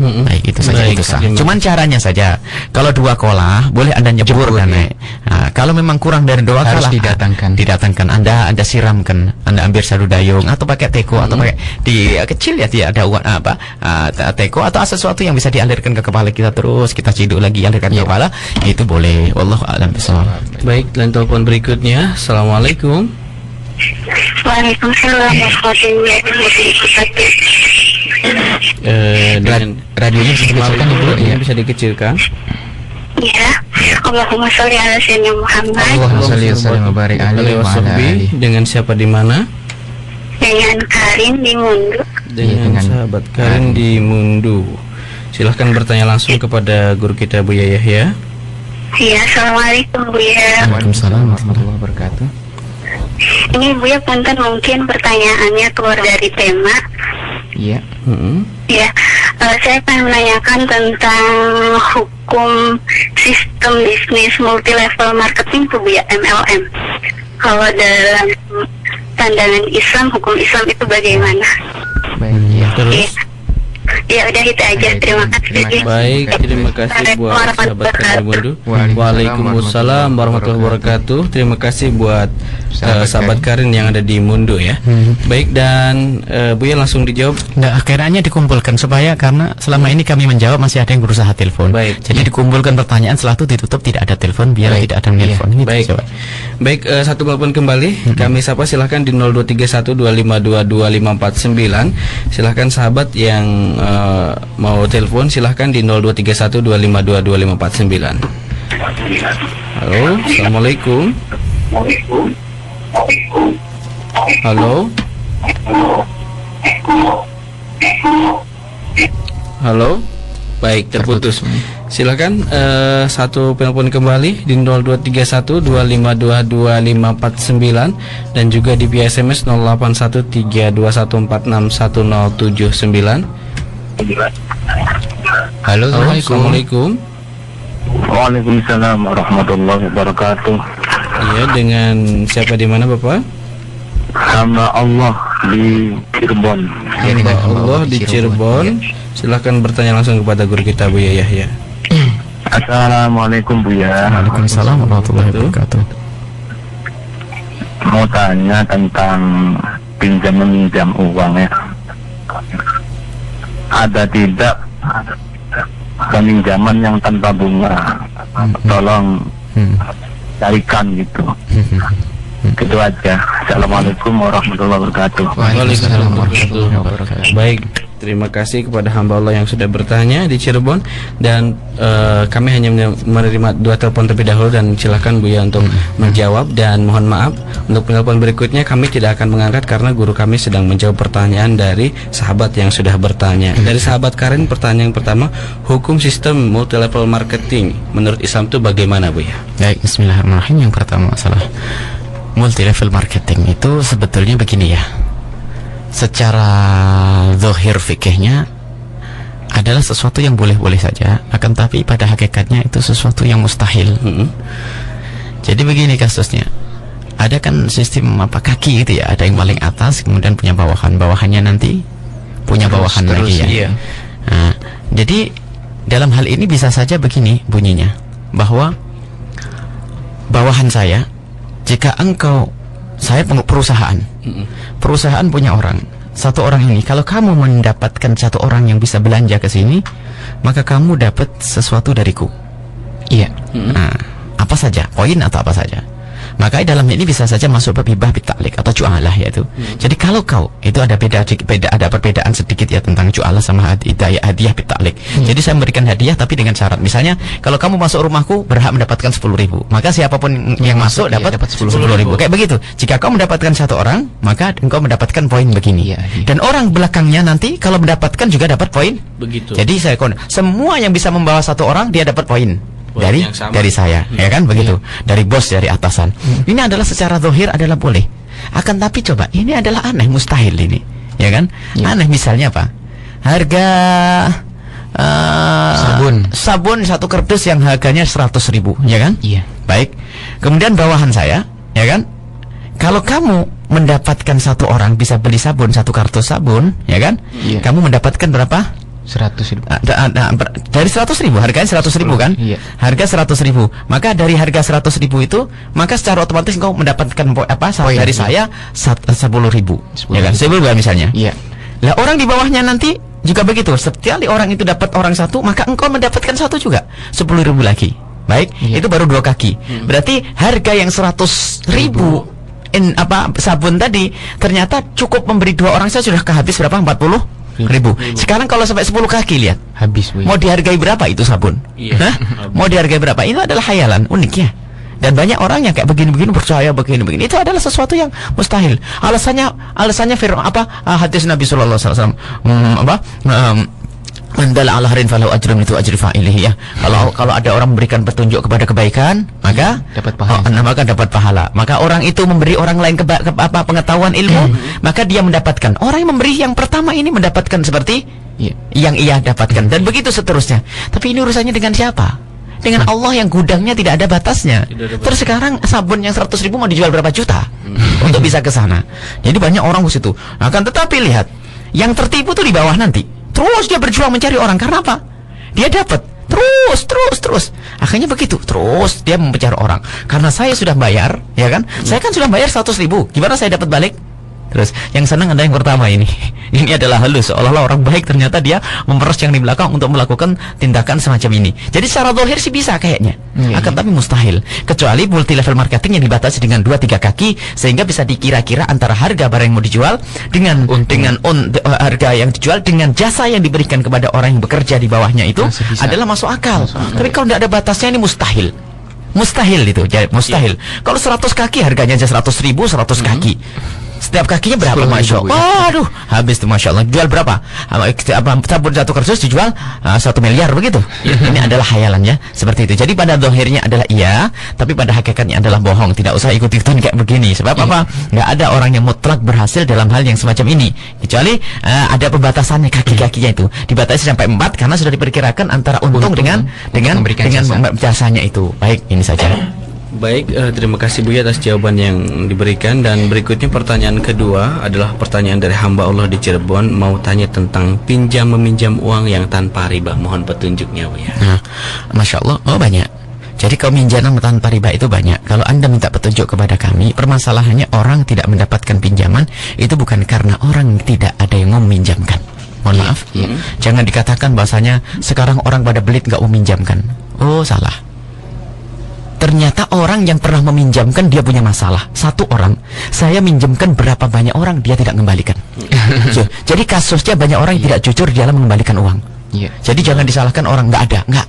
S2: Baik, itu saja. Itu sah. Cuman caranya saja. Kalau 2 kolah boleh Anda nyebur dan naik. Nah, kalau memang kurang dari 2 kolah didatangkan. Anda siramkan. Anda ambil 1 dayung atau pakai teko atau pakai di kecil ya, dia ada teko atau sesuatu yang bisa dialirkan ke kepala kita, terus kita ciduk lagi alirkan ke kepala, itu boleh. Wallahu a'lam bishawab.
S1: Baik, dan telepon berikutnya. Assalamualaikum.
S8: Waalaikumsalam warahmatullahi wabarakatuh.
S1: Radionya bisa dikecilkan, bisa dikecilkan.
S8: Ya, Allahumma sholli ala sayyidina Muhammad.
S3: Allahumma sholli wa sallim wa barik alaihi wa ala alihi.
S1: Dengan siapa di mana?
S8: Dengan Karin di Mundu.
S1: Dengan sahabat Karin di Mundu. Silahkan bertanya langsung kepada guru kita Buya Yahya.
S8: Iya, assalamualaikum Buya.
S3: Waalaikumsalam warahmatullahi wabarakatuh.
S8: Ini Buya punten, mungkin pertanyaannya keluar dari tema.
S3: Iya.
S8: Ya, saya akan menanyakan tentang hukum sistem bisnis multi level marketing tuh Buya, MLM. Kalau dalam pandangan Islam, hukum Islam itu bagaimana?
S3: Baik, ya.
S1: Terus?
S8: Ya udah itu aja, terima kasih.
S1: Baik, terima kasih buat sahabat Karin Mundu. Waalaikumsalam warahmatullahi wabarakatuh. Terima kasih buat sahabat Karin yang ada di Mundu ya. Baik, dan Buya langsung dijawab.
S2: Nah, akhirnya dikumpulkan supaya, karena selama ini kami menjawab masih ada yang berusaha telepon.
S1: Baik.
S2: Jadi dikumpulkan pertanyaan, setelah itu ditutup, tidak ada telepon, biar tidak ada telepon. Ini
S1: baik. Baik, satu telepon kembali. Kami sapa, silahkan di 0231252254 Silahkan sahabat yang mau telepon, silahkan di 0231252254 Halo, assalamualaikum. Halo. Halo. Baik, terputus. Silakan satu telepon kembali di 0231252254 dan juga di via SMS 081321461079.
S2: Halo,
S1: assalamualaikum.
S7: Waalaikumsalam warahmatullahi wabarakatuh.
S1: Iya, dengan siapa di mana Bapak?
S7: Hamba Allah di Cirebon.
S1: Hamba Allah di Cirebon. Silahkan bertanya langsung kepada guru kita Buya Yahya.
S7: Assalamualaikum Buya.
S2: Waalaikumsalam warahmatullahi wabarakatuh.
S7: Mau tanya tentang pinjam-meminjam uang ya. Ada tidak peminjaman yang tanpa bunga? Tolong carikan gitu. Itu aja. Assalamualaikum warahmatullahi wabarakatuh.
S1: Waalaikumsalam warahmatullahi wabarakatuh. Baik, terima kasih kepada hamba Allah yang sudah bertanya di Cirebon. Dan kami hanya menerima 2 telepon terlebih dahulu, dan silakan Buya untuk menjawab. Dan mohon maaf untuk penelpon berikutnya kami tidak akan mengangkat karena guru kami sedang menjawab pertanyaan dari sahabat yang sudah bertanya. Dari sahabat Karin, pertanyaan pertama, hukum sistem multi level marketing menurut Islam itu bagaimana Buya?
S2: Baik, bismillahirrahmanirrahim. Yang pertama, masalah multi level marketing itu sebetulnya begini ya. secara zahir fikihnya adalah sesuatu yang boleh-boleh saja, akan tapi pada hakikatnya itu sesuatu yang mustahil. Jadi begini kasusnya, ada kan sistem kaki gitu ya, ada yang paling atas kemudian punya bawahan, bawahannya nanti punya bawahan lagi ya.
S3: Iya.
S2: Nah, jadi dalam hal ini bisa saja begini bunyinya, bahwa bawahan saya, jika saya perusahaan punya orang, satu orang ini, kalau kamu mendapatkan satu orang yang bisa belanja ke sini, maka kamu dapat sesuatu dariku.
S3: Iya.
S2: Nah, apa saja, poin atau apa saja. Maka dalam ini bisa saja masuk bab hibah bitaklik atau ju'alah yaitu. Jadi kalau kau itu ada ada perbedaan sedikit ya tentang ju'alah sama hadiah bitaklik. Jadi saya memberikan hadiah tapi dengan syarat. Misalnya kalau kamu masuk rumahku berhak mendapatkan 10.000, maka siapapun yang masuk dapat 10.000. Kayak begitu. Jika kau mendapatkan satu orang, maka engkau mendapatkan poin begini. Dan orang belakangnya nanti kalau mendapatkan juga dapat poin begitu. Jadi semua yang bisa membawa satu orang dia dapat poin dari saya, ya kan begitu, dari bos, dari atasan. Ini adalah secara zahir adalah boleh. Akan tapi coba ini adalah aneh, mustahil ini, ya kan? Aneh misalnya apa? Harga sabun satu kardus yang harganya 100.000, ya kan? Iya. Baik. Kemudian bawahan saya, ya kan? Kalau kamu mendapatkan satu orang bisa beli sabun satu kardus sabun, ya kan? Kamu mendapatkan berapa?
S3: 100.000.
S2: Dari 100.000, harganya 100.000 kan? Iya. Harga 100.000. Maka dari harga 100.000 itu, maka secara otomatis engkau mendapatkan dari saya 10.000. Ya kan? 10.000 misalnya. Iya. Lah orang di bawahnya nanti juga begitu. Setiap orang itu dapat orang satu, maka engkau mendapatkan satu juga 10.000 lagi. Baik, itu baru 2 kaki. Berarti harga yang 100.000 sabun tadi ternyata cukup memberi 2 orang saja sudah kehabis berapa? 40.000. Sekarang kalau sampai 10 kaki lihat habis. Mau dihargai berapa itu sabun? Mau dihargai berapa? Itu adalah khayalan uniknya. Dan banyak orang yang kayak begini-begini percaya begini-begini. Itu adalah sesuatu yang mustahil. Alasannya hadis Nabi sallallahu alaihi wasallam mandala ala harin falahu ajrun itu ajri fa'ilih ya. Kalau ada orang memberikan petunjuk kepada kebaikan, maka dapat pahala. Maka orang itu memberi orang lain pengetahuan ilmu, maka dia mendapatkan. Orang yang memberi yang pertama ini mendapatkan seperti yang ia dapatkan, dan begitu seterusnya. Tapi ini urusannya dengan siapa? Dengan Allah yang gudangnya tidak ada batasnya. Terus sekarang sabun yang 100.000 mau dijual berapa juta untuk bisa ke sana. Jadi banyak orang ke situ. Akan tetapi lihat, yang tertipu tuh di bawah nanti. Terus dia berjuang mencari orang, karena apa? Dia dapat terus. Akhirnya begitu, terus dia mencari orang. Karena saya sudah bayar, ya kan? Saya kan sudah bayar 100.000. Gimana saya dapat balik? Terus yang senang ada yang pertama ini. Ini adalah halus, seolah-olah orang baik, ternyata dia memperas yang di belakang untuk melakukan tindakan semacam ini. Jadi secara zahir sih bisa kayaknya, akan tapi mustahil. Kecuali multi level marketing yang dibatasi dengan 2-3 kaki, sehingga bisa dikira-kira antara harga barang yang mau dijual dengan harga yang dijual dengan jasa yang diberikan kepada orang yang bekerja di bawahnya itu adalah masuk akal. Tapi kalau tidak ada batasnya ini mustahil. Mustahil itu, mustahil. Kalau 100 kaki harganya aja 100.000, 100 kaki. Setiap kakinya berapa? Masya Allah. Aduh, habis tuh Masya Allah. Jual berapa? Sabun satu kardus dijual 1 miliar begitu. Ini adalah khayalannya seperti itu. Jadi pada zahirnya adalah iya, tapi pada hakikatnya adalah bohong. Tidak usah ikut-ikutan kayak begini. Sebab apa? Nggak ada orang yang mutlak berhasil dalam hal yang semacam ini. Kecuali ada pembatasannya, kaki-kakinya itu dibatasi sampai 4 karena sudah diperkirakan antara untung dengan jasanya itu. Baik, ini saja.
S1: Baik, terima kasih Buya atas jawaban yang diberikan. Dan berikutnya pertanyaan kedua adalah pertanyaan dari hamba Allah di Cirebon, mau tanya tentang pinjam meminjam uang yang tanpa riba. Mohon petunjuknya Buya.
S2: Nah, Masya Allah, banyak. Jadi kalau pinjaman tanpa riba itu banyak. Kalau Anda minta petunjuk kepada kami, permasalahannya orang tidak mendapatkan pinjaman itu bukan karena orang tidak ada yang mau meminjamkan. Mohon maaf, jangan dikatakan bahasanya sekarang orang pada belit nggak mau meminjamkan. Oh, salah. Ternyata orang yang pernah meminjamkan dia punya masalah. Satu orang, saya minjamkan berapa banyak orang dia tidak mengembalikan. Jadi kasusnya banyak orang yang tidak jujur di dalam mengembalikan uang. Jadi jangan disalahkan orang nggak ada, nggak.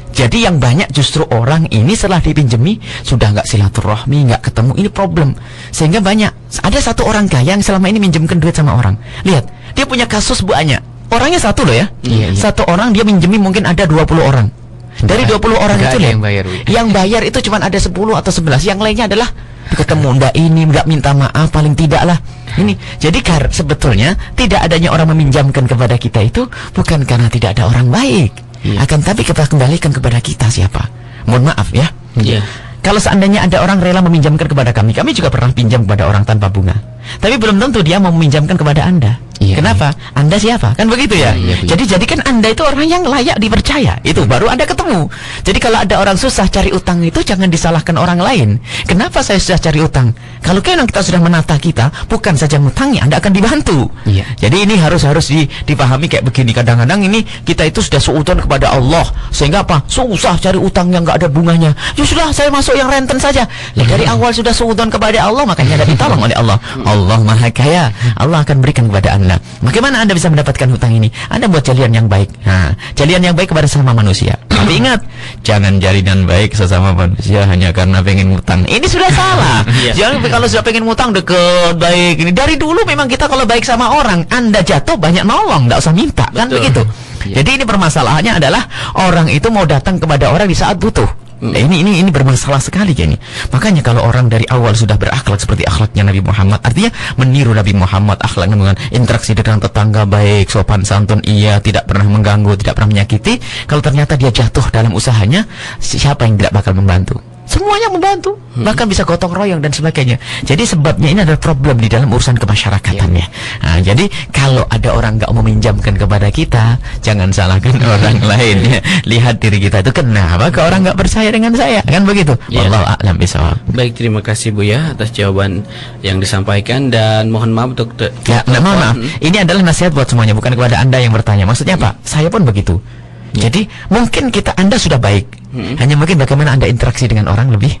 S2: Jadi yang banyak justru orang ini setelah dipinjemi sudah nggak silaturahmi, nggak ketemu, ini problem. Sehingga banyak. Ada satu orang kaya yang selama ini minjemkan duit sama orang. Lihat, dia punya kasus banyak. Orangnya satu loh ya. Satu orang dia minjemi mungkin ada 20 orang. Dari 20 orang itu yang bayar itu cuma ada 10 atau 11. Yang lainnya adalah ketemu ndak ini, nggak minta maaf, paling tidak lah
S3: Ini jadi sebetulnya tidak adanya orang meminjamkan kepada kita itu bukan karena tidak ada orang baik, akan tapi kita kembalikan kepada kita siapa. Mohon maaf ya. Kalau seandainya ada orang rela meminjamkan kepada kami juga pernah pinjam kepada orang tanpa bunga. Tapi belum tentu dia mau meminjamkan kepada Anda. Kenapa? Anda siapa? Kan begitu ya? Jadi jadikan Anda itu orang yang layak dipercaya. Itu baru Anda ketemu. Jadi kalau ada orang susah cari utang itu jangan disalahkan orang lain. Kenapa saya susah cari utang? Kalau kita sudah menata kita, bukan saja ngutangnya, Anda akan dibantu. Jadi ini harus dipahami kayak begini. Kadang-kadang ini kita itu sudah suudzon kepada Allah, sehingga apa? Susah cari utang yang nggak ada bunganya. Ya sudah, saya masuk yang renten saja. Dari awal sudah suudzon kepada Allah, makanya ada ditolong oleh Allah. Allah Maha Kaya. Allah akan berikan kepada Anda. Bagaimana Anda bisa mendapatkan hutang ini? Anda buat jalinan yang baik. Nah, jalinan yang baik kepada sesama manusia. Tapi ingat, jangan jalinan baik sesama manusia hanya karena pengen ngutang. Ini sudah salah. Jangan kalau sudah pengen ngutang deket baik ini. Dari dulu memang kita kalau baik sama orang, Anda jatuh banyak nolong, enggak usah minta. Kan begitu. Jadi ini permasalahannya adalah orang itu mau datang kepada orang di saat butuh. Ini bermasalah sekali ya ini. Makanya kalau orang dari awal sudah berakhlak seperti akhlaknya Nabi Muhammad, artinya meniru Nabi Muhammad, akhlaknya dengan interaksi dengan tetangga baik, sopan santun, tidak pernah mengganggu, tidak pernah menyakiti. Kalau ternyata dia jatuh dalam usahanya, siapa yang tidak bakal membantu? Semuanya membantu, bahkan bisa gotong royong dan sebagainya. Jadi sebabnya ini adalah problem di dalam urusan kemasyarakatan ya. Nah, jadi kalau ada orang nggak meminjamkan kepada kita, jangan salahkan orang lain ya. Lihat diri kita itu kenapa ke orang nggak percaya dengan saya, kan begitu. Wallahu a'lam bishawab.
S1: Baik, terima kasih Buya atas jawaban yang disampaikan dan mohon maaf untuk
S3: mohon maaf. Ini adalah nasihat buat semuanya, bukan kepada Anda yang bertanya. Maksudnya apa? Saya pun begitu. Jadi mungkin Anda sudah baik, hanya mungkin bagaimana Anda interaksi dengan orang lebih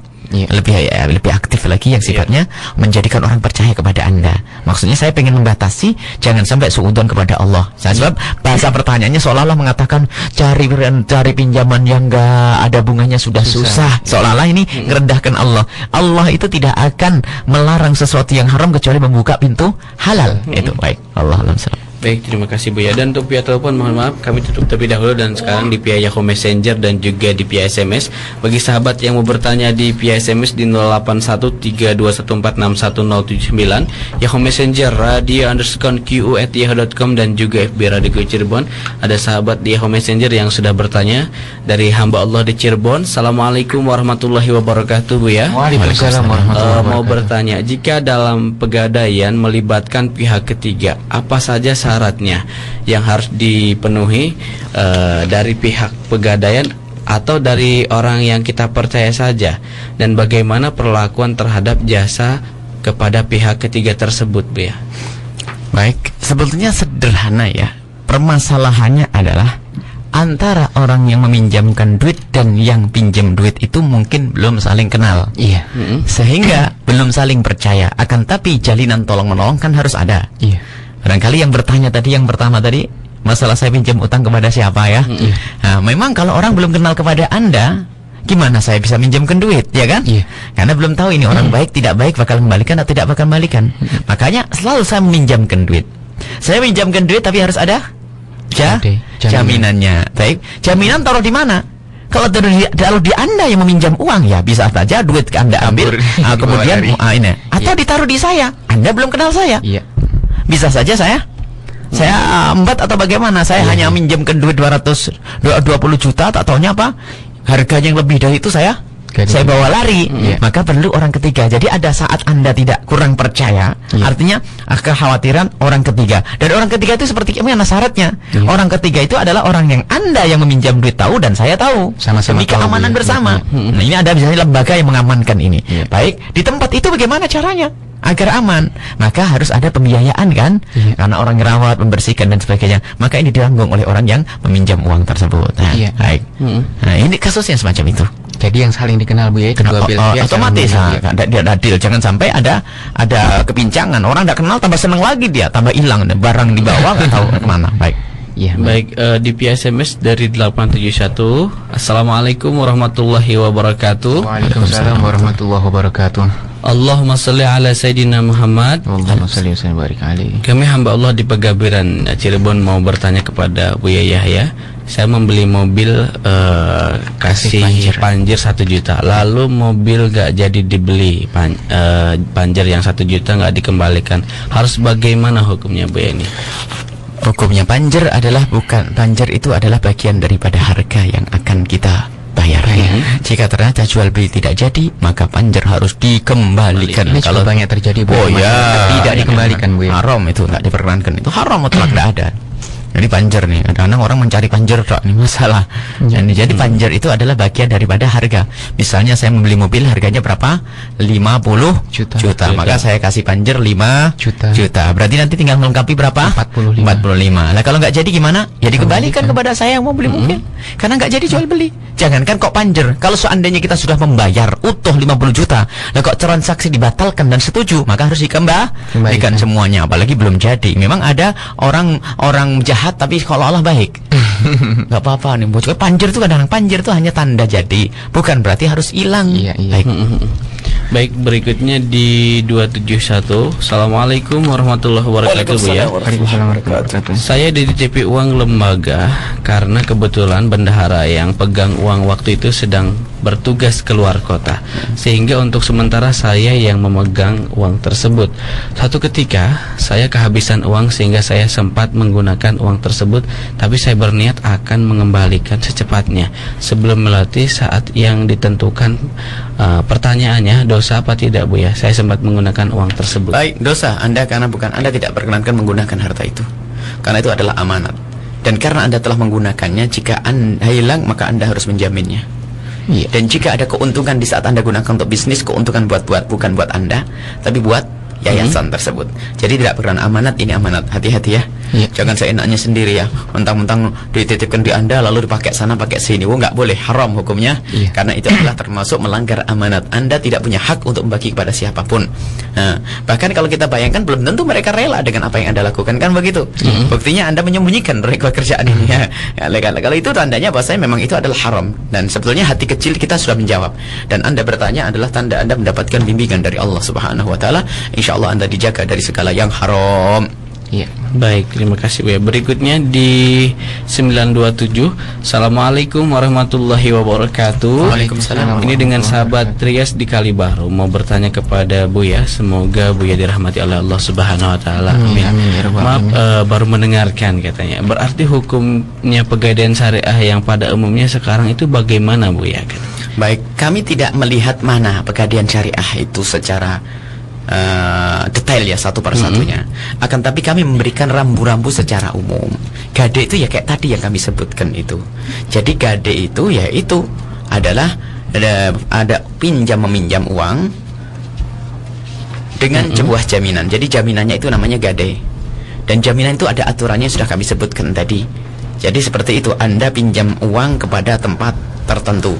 S3: aktif lagi yang sifatnya menjadikan orang percaya kepada Anda. Maksudnya saya pengen membatasi jangan sampai suudzon kepada Allah. Sebab bahasa pertanyaannya seolah-olah mengatakan cari pinjaman yang enggak ada bunganya sudah susah. Seolah-olah ini merendahkan Allah. Allah itu tidak akan melarang sesuatu yang haram kecuali membuka pintu halal. Itu baik. Allah alam.
S1: Baik, terima kasih Buya. Dan untuk via telepon mohon maaf kami tutup terlebih dahulu, dan sekarang di via Yahoo Messenger dan juga di via SMS. Bagi sahabat yang mau bertanya di via SMS di 081321461079, Yahoo Messenger radio_QU@yahoo.com, dan juga FB Radio Cirebon. Ada sahabat di Yahoo Messenger yang sudah bertanya dari hamba Allah di Cirebon. Assalamualaikum warahmatullahi wabarakatuh Buya.
S2: Waalaikumsalam warahmatullahi wabarakatuh.
S1: Mau bertanya, jika dalam pegadaian melibatkan pihak ketiga, apa saja syaratnya yang harus dipenuhi dari pihak pegadaian atau dari orang yang kita percaya saja, dan bagaimana perlakuan terhadap jasa kepada pihak ketiga tersebut, Bu ya?
S3: Baik, sebetulnya sederhana ya. Permasalahannya adalah antara orang yang meminjamkan duit dan yang pinjam duit itu mungkin belum saling kenal. Sehingga belum saling percaya. Akan tapi jalinan tolong-menolong kan harus ada. Barangkali yang bertanya tadi, yang pertama tadi, masalah saya pinjam utang kepada siapa ya? Nah, memang kalau orang belum kenal kepada Anda, gimana saya bisa minjamkan duit, ya kan? Karena belum tahu ini orang baik, tidak baik, bakal kembalikan atau tidak bakal kembalikan. Makanya selalu saya meminjamkan duit. Saya minjamkan duit tapi harus ada jaminannya. Baik, jaminan taruh di mana? Kalau di Anda yang meminjam uang, ya bisa saja duit Anda ambil, kemudian atau ditaruh di saya. Anda belum kenal saya. Bisa saja saya embat atau bagaimana. Saya hanya minjamkan duit 20 juta, tak taunya apa, harganya yang lebih dari itu saya bawa lari. Maka perlu orang ketiga. Jadi ada saat Anda tidak kurang percaya, artinya kekhawatiran orang ketiga. Dan orang ketiga itu seperti gimana syaratnya? Orang ketiga itu adalah orang yang Anda yang meminjam duit tahu dan saya tahu,
S2: sama-sama
S3: demi keamanan bersama. Nah, ini ada misalnya lembaga yang mengamankan ini. Baik, di tempat itu bagaimana caranya agar aman? Maka harus ada pembiayaan kan, karena orang merawat, membersihkan dan sebagainya. Maka ini ditanggung oleh orang yang meminjam uang tersebut. Nah, baik. Nah, ini kasusnya semacam itu.
S2: Jadi yang saling dikenal Bu ya, kedua belah pihak
S3: otomatis adil. Jangan sampai ada kepincangan. Orang tidak kenal tambah senang lagi, dia tambah hilang, barang dibawa nggak tahu kemana. Baik.
S1: Baik, di via SMS dari 871. Assalamualaikum warahmatullahi wabarakatuh.
S2: Waalaikumsalam warahmatullahi wabarakatuh.
S1: Allahumma sholli ala Sayyidina Muhammad.
S2: Allahumma sholli wa barik alaihi.
S1: Kami hamba Allah di Pegabiran Cirebon mau bertanya kepada Buya Yahya. saya membeli mobil kasih panjer 1 juta, lalu mobil gak jadi dibeli, panjer yang 1 juta gak dikembalikan, harus bagaimana hukumnya Bu ya ini?
S3: Hukumnya panjer adalah panjer itu adalah bagian daripada harga yang akan kita bayar. Jika ternyata jual beli tidak jadi, maka panjer harus dikembalikan.
S2: Ini kalau banyak terjadi Bu.
S3: Oh ya,
S2: tidak dikembalikan Bu ya.
S3: Haram itu, tidak diperkenankan. Itu haram mutlak, tidak ada. Jadi panjer nih, kadang-kadang orang mencari panjer tak, ini masalah. Jadi panjer itu adalah bagian daripada harga. Misalnya saya membeli mobil harganya berapa? 50 juta. Maka saya kasih panjer 5 juta. Berarti nanti tinggal melengkapi berapa? 45. Lah kalau nggak jadi gimana? Ya dikembalikan kepada saya yang mau beli mobil. Karena nggak jadi jual beli. Jangankan kok panjer, kalau seandainya kita sudah membayar utuh 50 juta, lah kok transaksi dibatalkan dan setuju, maka harus dikembalikan semuanya, apalagi belum jadi. Memang ada orang jahat tapi kalau Allah baik. Gak apa-apa nih, bocor panjer itu kadang-kadang panjer itu hanya tanda jadi, bukan berarti harus hilang. Baik.
S1: Baik, berikutnya di 271. Assalamualaikum warahmatullahi wabarakatuh Bu ya. Saya dititipi uang lembaga karena kebetulan bendahara yang pegang uang waktu itu sedang bertugas keluar kota, sehingga untuk sementara saya yang memegang uang tersebut. Suatu ketika saya kehabisan uang sehingga saya sempat menggunakan uang tersebut, tapi saya berniat akan mengembalikan secepatnya sebelum melewati saat yang ditentukan. Pertanyaannya, dosa apa tidak Bu ya? Saya sempat menggunakan uang tersebut.
S3: Baik, dosa Anda karena Anda tidak perkenankan menggunakan harta itu, karena itu adalah amanat. Dan karena Anda telah menggunakannya, jika Anda hilang maka Anda harus menjaminnya. Dan jika ada keuntungan di saat Anda gunakan untuk bisnis, keuntungan bukan buat Anda, tapi buat yayasan tersebut. Jadi tidak pernah amanat, ini amanat. Hati-hati ya. Jangan seenaknya sendiri ya, mentang-mentang dititipkan di Anda lalu dipakai sana pakai sini. Nggak boleh, haram hukumnya. Karena itu adalah termasuk melanggar amanat. Anda tidak punya hak untuk membagi kepada siapapun. Bahkan kalau kita bayangkan, belum tentu mereka rela dengan apa yang Anda lakukan, kan begitu. Buktinya Anda menyembunyikan pekerjaan ini ya. Kalau itu tandanya bahwasanya memang itu adalah haram. Dan sebetulnya hati kecil kita sudah menjawab. Dan Anda bertanya adalah tanda Anda mendapatkan bimbingan dari Allah Subhanahu wa taala. Insyaallah Anda dijaga dari segala yang haram.
S1: Baik, terima kasih Bu ya. Berikutnya di 927. Assalamualaikum warahmatullahi wabarakatuh.
S3: Waalaikumsalam.
S1: Ini dengan sahabat Trias di Kalibaru, mau bertanya kepada Bu ya. Semoga Bu ya dirahmati oleh Allah Subhanahu wa taala. Amin. Maaf, baru mendengarkan katanya. Berarti hukumnya pegadaian syariah yang pada umumnya sekarang itu bagaimana Bu ya?
S3: Baik, kami tidak melihat mana pegadaian syariah itu secara detail ya satu persatunya. Akan tapi kami memberikan rambu-rambu secara umum. Gade itu ya kayak tadi yang kami sebutkan itu. Jadi gade itu ya itu adalah ada pinjam meminjam uang dengan sebuah jaminan. Jadi jaminannya itu namanya gade. Dan jaminan itu ada aturannya, sudah kami sebutkan tadi. Jadi seperti itu, Anda pinjam uang kepada tempat tertentu,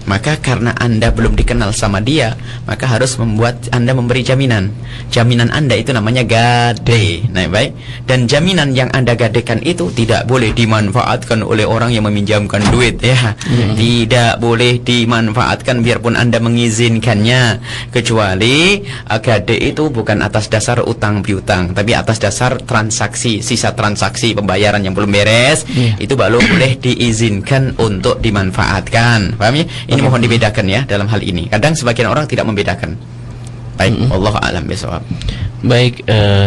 S3: maka karena Anda belum dikenal sama dia, maka harus membuat Anda memberi jaminan. Jaminan Anda itu namanya gade. Nah, baik. Dan jaminan yang Anda gadekan itu tidak boleh dimanfaatkan oleh orang yang meminjamkan duit ya. Tidak boleh dimanfaatkan biarpun Anda mengizinkannya, kecuali gade itu bukan atas dasar utang piutang, tapi atas dasar transaksi, sisa transaksi pembayaran yang belum beres. Itu baru boleh diizinkan untuk dimanfaatkan. Paham ya? Ini mohon dibedakan ya dalam hal ini. Kadang sebagian orang tidak membedakan. Baik, Wallahu a'lam bishawab.
S1: Baik,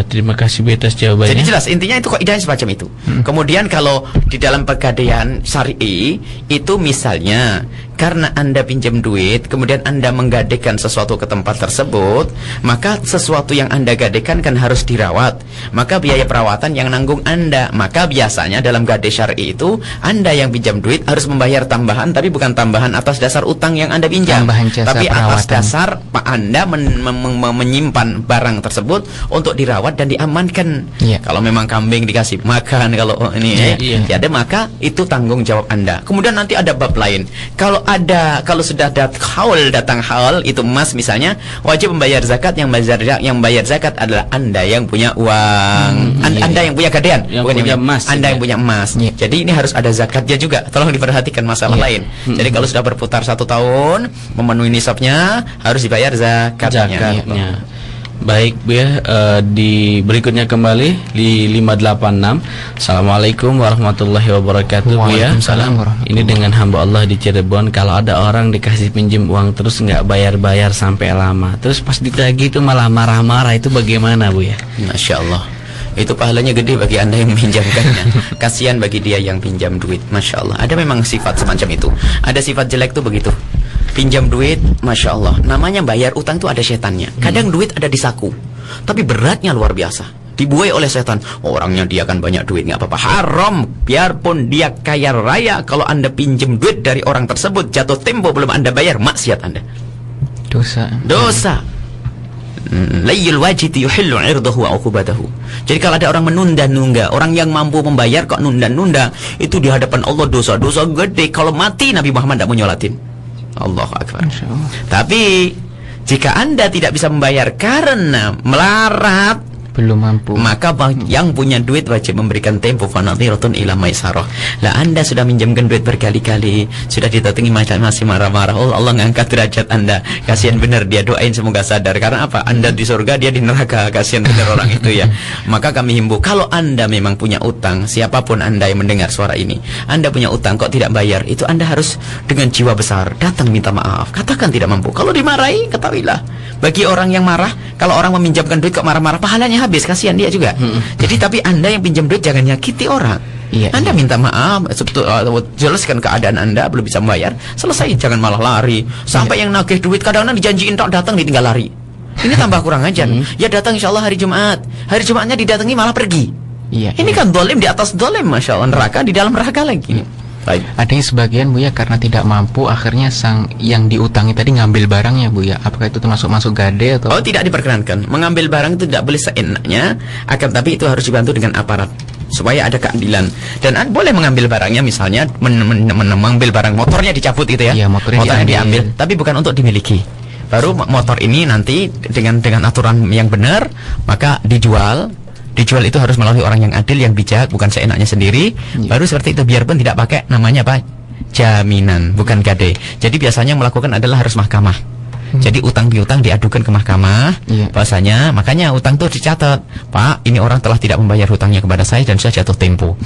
S1: terima kasih Bu atas jawabannya.
S3: Jadi jelas intinya itu kaidahnya semacam itu. Kemudian kalau di dalam pegadaian syar'i itu misalnya karena Anda pinjam duit, kemudian Anda menggadekan sesuatu ke tempat tersebut, maka sesuatu yang Anda gadekan kan harus dirawat. Maka biaya perawatan yang nanggung Anda. Maka biasanya dalam gade syar'i itu Anda yang pinjam duit harus membayar tambahan, tapi bukan tambahan atas dasar utang yang Anda pinjam, tapi atas dasar Anda menyimpan barang tersebut untuk dirawat dan diamankan. Kalau memang kambing dikasih makan, kalau ini ada, maka itu tanggung jawab Anda. Kemudian nanti ada bab lain. Kalau sudah datang haul itu emas misalnya, wajib membayar zakat. Yang bayar zakat adalah Anda yang punya uang. Anda yang punya gadean, bukan yang punya emas. Anda yang punya emas. Jadi ini harus ada zakatnya juga. Tolong diperhatikan masalah lain. Jadi kalau sudah berputar 1 tahun memenuhi nisabnya, harus dibayar zakatnya.
S1: Baik Bu ya, di berikutnya kembali di 586. Assalamualaikum warahmatullahi wabarakatuh Bu ya.
S2: Waalaikumsalam warahmatullahi.
S1: Ini dengan hamba Allah di Cirebon, kalau ada orang dikasih pinjam uang terus nggak bayar-bayar sampai lama, terus pas ditagih itu malah marah-marah, itu bagaimana Bu ya?
S3: Masya Allah, itu pahalanya gede bagi Anda yang meminjamkannya. Kasihan bagi dia yang pinjam duit. Masya Allah, ada memang sifat semacam itu. Ada sifat jelek tuh begitu. Pinjam duit, Masya Allah, namanya bayar utang tuh ada setannya. Kadang duit ada di saku, tapi beratnya luar biasa, dibuai oleh setan. Orangnya dia kan banyak duit, nggak apa-apa, haram. Biarpun dia kaya raya, kalau Anda pinjam duit dari orang tersebut, jatuh tempo belum Anda bayar, maksiat Anda. Dosa. Layyul wajid yuhillu 'irdahu wa 'uqubatahu. Jadi kalau ada orang menunda-nunda, orang yang mampu membayar kok nunda-nunda, itu di hadapan Allah dosa gede. Kalau mati Nabi Muhammad tidak mau nyolatin. Allahu Akbar. Tapi jika Anda tidak bisa membayar karena melarat,
S2: belum mampu,
S3: maka yang punya duit wajib memberikan tempo, fanadhiratun ila maisarah. Lah Anda sudah minjamkan duit berkali-kali, sudah didatangi masih marah-marah, oh Allah ngangkat derajat Anda. Kasihan benar, dia doain semoga sadar. Karena apa? Anda di surga, dia di neraka. Kasihan benar orang itu ya. Maka kami himbau, kalau Anda memang punya utang, siapapun Anda yang mendengar suara ini, Anda punya utang kok tidak bayar, itu Anda harus dengan jiwa besar datang minta maaf, katakan tidak mampu. Kalau dimarahi, ketahuilah, bagi orang yang marah, kalau orang meminjamkan duit kok marah-marah, pahalanya habis, kasihan dia juga. Jadi tapi Anda yang pinjam duit jangan nyakiti orang. Anda minta maaf, jelaskan keadaan Anda belum bisa membayar, selesai, jangan malah lari. Sampai yang nagih duit kadang-kadang dijanjiin tok, datang ditinggal lari. Ini tambah kurang ajar. Ya datang insya Allah hari Jumat, hari Jumatnya didatangi malah pergi. Ini kan dolim di atas dolim, Masya Allah, neraka di dalam neraka lagi.
S2: Ada yang sebagian Bu ya, karena tidak mampu, akhirnya sang yang diutangi tadi ngambil barangnya Bu ya. Apakah itu termasuk gade atau? Oh,
S3: tidak diperkenankan. Mengambil barang itu tidak boleh seenaknya, akan tapi itu harus dibantu dengan aparat supaya ada keadilan. Dan boleh mengambil barangnya, misalnya mengambil barang motornya dicabut gitu ya. Iya, motornya diambil, tapi bukan untuk dimiliki. Baru motor ini nanti dengan aturan yang benar, maka dijual itu harus melalui orang yang adil, yang bijak, bukan seenaknya sendiri. Baru seperti itu, biarpun tidak pakai namanya apa? Jaminan, bukan gade. Jadi biasanya yang melakukan adalah harus mahkamah. Jadi utang piutang diadukan ke mahkamah. Bahasanya, makanya utang itu dicatat, Pak, ini orang telah tidak membayar hutangnya kepada saya dan sudah jatuh tempo.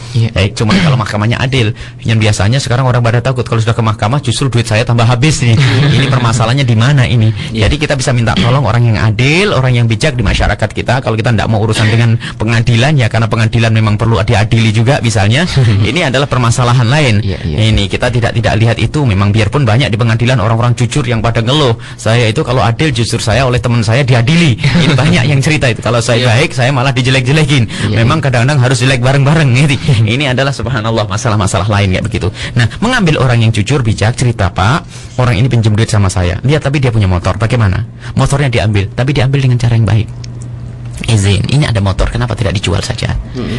S3: Cuma kalau mahkamahnya adil, yang biasanya sekarang orang pada takut kalau sudah ke mahkamah justru duit saya tambah habis nih. Ini permasalahannya di mana ini? Jadi kita bisa minta tolong orang yang adil, orang yang bijak di masyarakat kita. Kalau kita tidak mau urusan dengan pengadilan, ya karena pengadilan memang perlu diadili juga misalnya. Ini adalah permasalahan lain. Ini kita tidak lihat itu. Memang biarpun banyak di pengadilan orang-orang jujur yang pada ngeluh, saya itu kalau adil justru saya oleh teman saya diadili. Ini banyak yang cerita itu. Kalau saya baik, saya malah dijelek-jelekin. Memang kadang-kadang harus jelek bareng-bareng. Ini adalah subhanallah masalah-masalah lain kayak begitu. Nah, mengambil orang yang jujur, bijak, cerita, Pak, orang ini pinjam duit sama saya. Lihat, tapi dia punya motor. Bagaimana? Motornya diambil, tapi diambil dengan cara yang baik. Izin, ini ada motor, kenapa tidak dijual saja?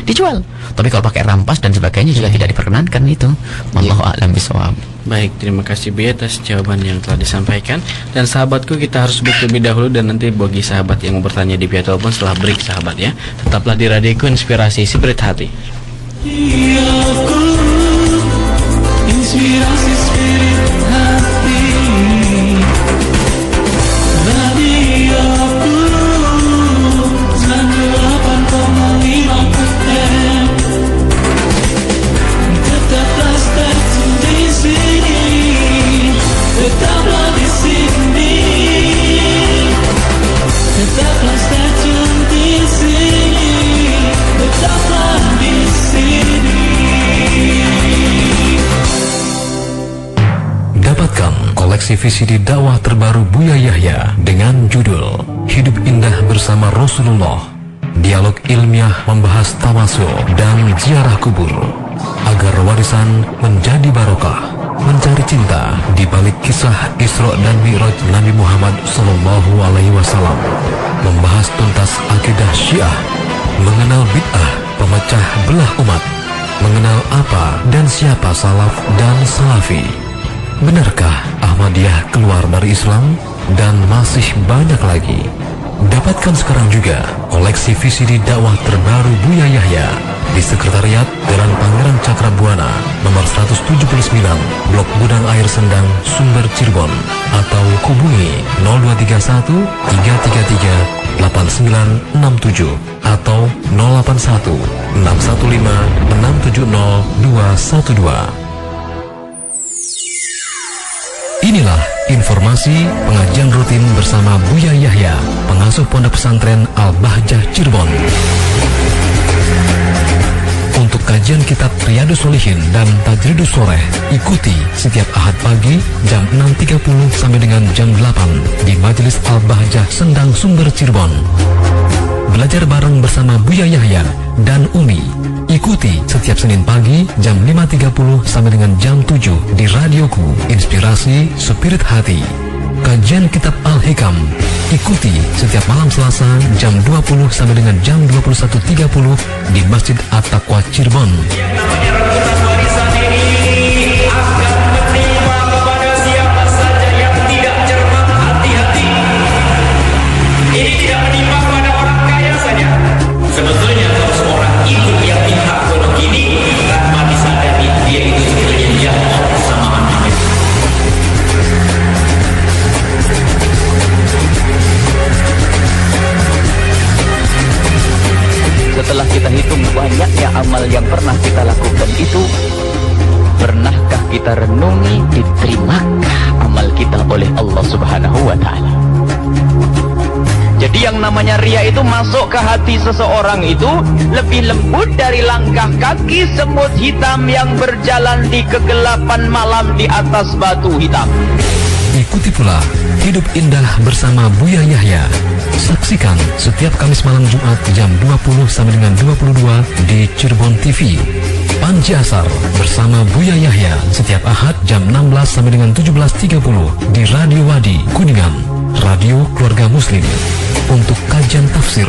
S3: Dijual. Tapi kalau pakai rampas dan sebagainya juga tidak diperkenankan itu. Wallahu a'lam bishawab.
S1: Baik, terima kasih Bu atas jawaban yang telah disampaikan. Dan sahabatku, kita harus break lebih dahulu, dan nanti bagi sahabat yang mau bertanya di via telepon setelah break sahabat ya. Tetaplah di radioku Inspirasi Spirit Hati.
S6: Inspirasi Spirit Hati. Tetaplah di sini, tetaplah stay tune di sini, tetaplah di sini.
S4: Dapatkan koleksi VCD dakwah terbaru Buya Yahya dengan judul Hidup Indah Bersama Rasulullah. Dialog ilmiah membahas tawasul dan ziarah kubur agar warisan menjadi barokah. Mencari cinta di balik kisah Isra dan Mi'raj Nabi Muhammad SAW. Membahas tuntas akidah Syiah, mengenal bid'ah pemecah belah umat, mengenal apa dan siapa salaf dan salafi. Benarkah Ahmadiyah keluar dari Islam? Dan masih banyak lagi. Dapatkan sekarang juga koleksi VCD dakwah terbaru Buya Yahya di Sekretariat Jalan Pangeran Cakrabuana nomor 179 Blok Gudang Air Sendang, Sumber, Cirebon, atau hubungi 0231 333 8967 atau 081 615 670 212. Inilah informasi pengajian rutin bersama Buya Yahya, pengasuh Pondok Pesantren Al-Bahjah Cirebon. Untuk kajian kitab Riyadhus Shalihin dan Tajridus Sholeh, ikuti setiap Ahad pagi jam 6.30 sampai dengan jam 8 di Majelis Al-Bahjah Sendang, Sumber, Cirebon. Belajar bareng bersama Buya Yahya dan Umi. Ikuti setiap Senin pagi jam 5.30 sampai dengan jam 7 di Radioku Inspirasi Spirit Hati. Kajian kitab Al-Hikam ikuti setiap malam Selasa jam 20 sampai dengan jam 21.30 di Masjid At-Taqwa Cirebon.
S9: Sebetulnya kalau seorang ibu yang pihak golong ini tanpa disadari dia itu sebetulnya jatuh bersama anaknya.
S5: Setelah kita hitung banyaknya amal yang pernah kita lakukan itu, pernahkah kita renungi diterimakah amal kita oleh Allah Subhanahu wa Ta'ala? Jadi yang namanya ria itu masuk ke hati seseorang itu lebih lembut dari langkah kaki semut hitam yang berjalan di kegelapan malam di atas batu hitam.
S4: Ikuti pula Hidup Indah bersama Buya Yahya. Saksikan setiap Kamis malam Jumat jam 20 sampai dengan 22 di Cirebon TV. Panji Asar bersama Buya Yahya setiap Ahad jam 16 sampai dengan 17.30 di Radio Wadi, Kuningan, Radio Keluarga Muslim. Untuk kajian tafsir,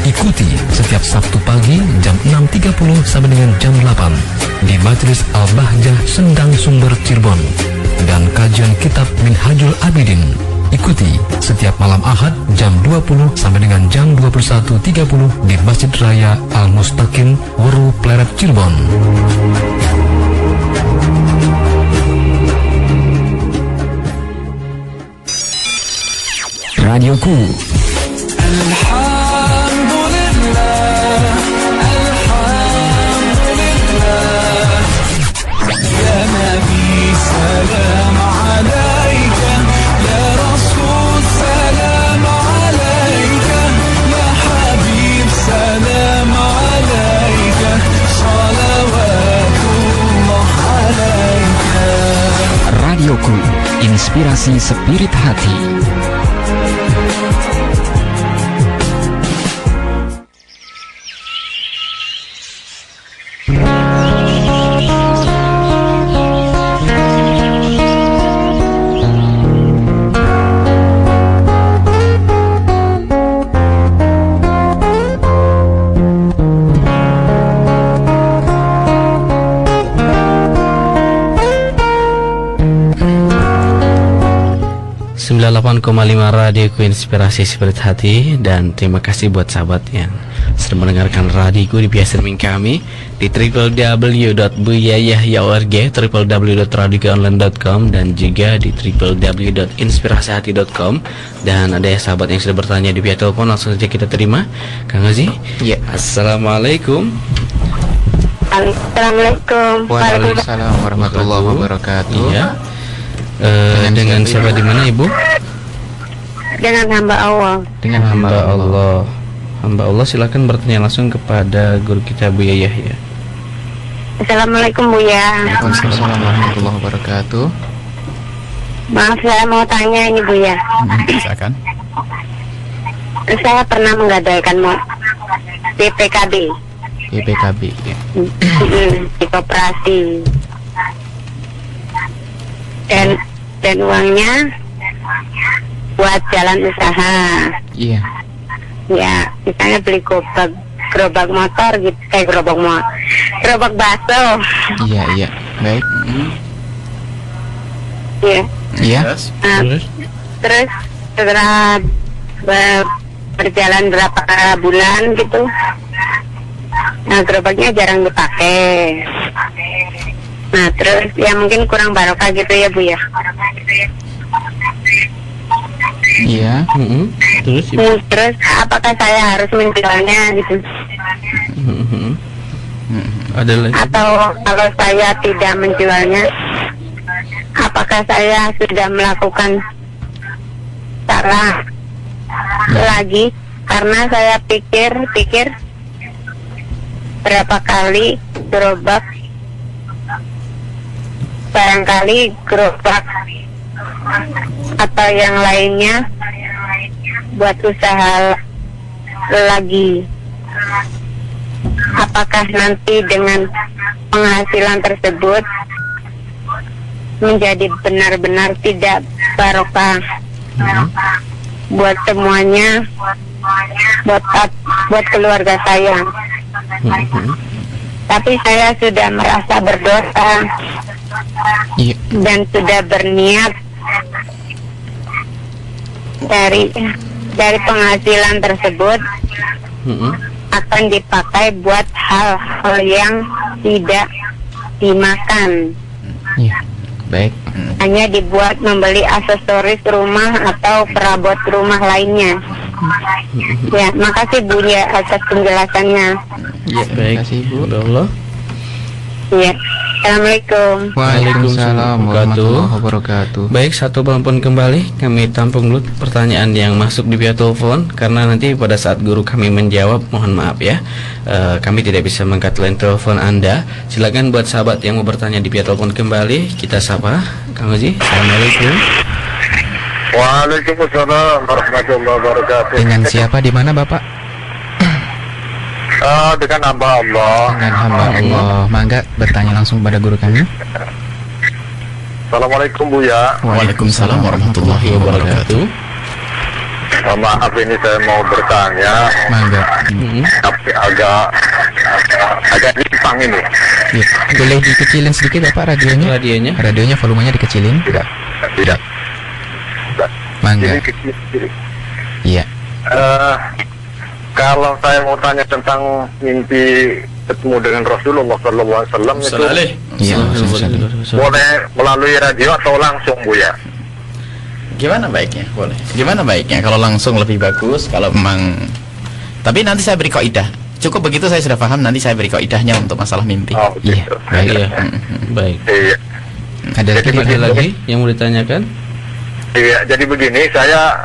S4: ikuti setiap Sabtu pagi jam 6.30 sampai dengan jam 8 di Majelis Al-Bahjah Sendang, Sumber, Cirebon. Dan kajian kitab Minhajul Abidin ikuti setiap malam Ahad jam 20 sampai dengan jam 21.30 di Masjid Raya Al-Mustaqim, Weru Pleret, Cirebon.
S5: Radioku.
S6: سلام عليك يا رسول سلام عليك يا حبيب سلام عليك صلوات الله عليك.
S5: Radioku Inspirasi Spirit Hati.
S1: Radioku Inspirasi Spirit Hati. Dan terima kasih buat sahabat yang sedang mendengarkan radioku di via streaming kami di www.buyayah.org, www.radioonline.com, dan juga di www.inspirasihati.com. Dan ada ya sahabat yang sudah bertanya di via telepon, langsung saja kita terima. Kang Haji.
S2: Ya.
S1: Assalamualaikum.
S8: Assalamualaikum.
S2: Waalaikumsalam warahmatullahi wabarakatuh.
S1: Iya. Dengan siapa di mana Ibu?
S8: Dengan hamba Allah.
S2: Dengan hamba Allah.
S1: Hamba Allah, silakan bertanya langsung kepada guru kita Buya Yahya.
S8: Assalamualaikum Buya.
S2: Waalaikumsalam warahmatullahi wabarakatuh.
S8: Maaf, saya mau tanya ini Buya.
S2: Silakan.
S8: Saya pernah menggadaikan BPKB.
S2: BPKB. Ya.
S8: Di koperasi. Dan uangnya buat jalan usaha.
S2: Iya.
S8: Ya, misalnya beli gerobak motor gitu, gerobak bakso.
S2: Iya, iya. Baik.
S8: Iya.
S2: Iya.
S8: Terus setelah berjalan berapa bulan gitu. Nah, gerobaknya jarang dipakai. Nah, terus ya mungkin kurang barokah gitu ya, Bu ya.
S2: Iya.
S1: Terus Ibu?
S8: Terus apakah saya harus menjualnya gitu?
S1: Ada lagi?
S8: Atau kalau saya tidak menjualnya, apakah saya sudah melakukan salah lagi? Karena saya pikir berapa kali gerobak, barangkali gerobak atau yang lainnya buat usaha lagi. Apakah nanti dengan penghasilan tersebut menjadi benar-benar tidak barokah buat semuanya, buat keluarga saya. Tapi saya sudah merasa berdosa dan sudah berniat dari penghasilan tersebut akan dipakai buat hal-hal yang tidak dimakan.
S2: Baik.
S8: Hanya dibuat membeli aksesoris rumah atau perabot rumah lainnya. Ya, makasih Bu ya atas penjelasannya.
S1: Ya, baik. Allah.
S8: Ya. Assalamualaikum.
S2: Waalaikumsalam warahmatullahi wabarakatuh.
S1: Baik, satu telepon kembali. Kami tampung dulu pertanyaan yang masuk di via telepon, karena nanti pada saat guru kami menjawab, mohon maaf ya, kami tidak bisa mengangkat line telepon Anda. Silakan buat sahabat yang mau bertanya di via telepon kembali, kita sapa Kang Haji. Assalamualaikum.
S7: Waalaikumsalam warahmatullahi wabarakatuh.
S2: Dengan siapa, di mana Bapak?
S7: Dengan hamba Allah.
S2: Dengan hamba Allah. Mangga bertanya langsung pada guru kami.
S7: Assalamualaikum Bu ya.
S2: Waalaikumsalam warahmatullahi wabarakatuh.
S7: Maaf, ini saya mau bertanya.
S2: Mangga.
S7: Tapi agak limpang ini.
S2: Ya. Boleh dikecilin sedikit Bapak radionya? Radionya volumenya dikecilin?
S7: Tidak.
S2: Mangga. Iya.
S7: Kalau saya mau tanya tentang mimpi ketemu dengan Rasulullah SAW itu, boleh melalui radio atau langsung Bu ya?
S2: Gimana baiknya? Boleh. Gimana baiknya? Kalau langsung lebih bagus. Kalau memang, tapi nanti saya beri kaidah. Cukup begitu, saya sudah paham. Nanti saya beri kaidahnya untuk masalah mimpi.
S7: Oh, gitu.
S2: Baik.
S1: Iya. Baik.
S7: Iya.
S1: Ada lagi yang mau ditanyakan?
S7: Iya. Jadi begini, saya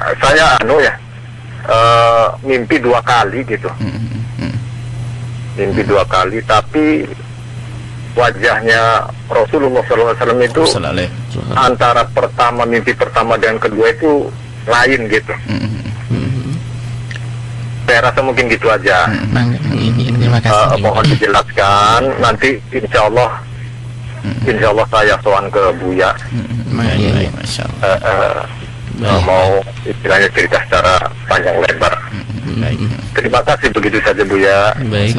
S7: mimpi 2 kali gitu. Mimpi 2 kali, tapi wajahnya Rasulullah SAW itu antara mimpi pertama dan kedua itu lain gitu. Saya rasa mungkin gitu aja.
S2: Terima kasih.
S7: Mohon dijelaskan. Nanti insya Allah saya sowan ke Buya.
S2: Masya Allah.
S7: Mau istilahnya cerita secara panjang lebar. Terima kasih, begitu saja Bu ya.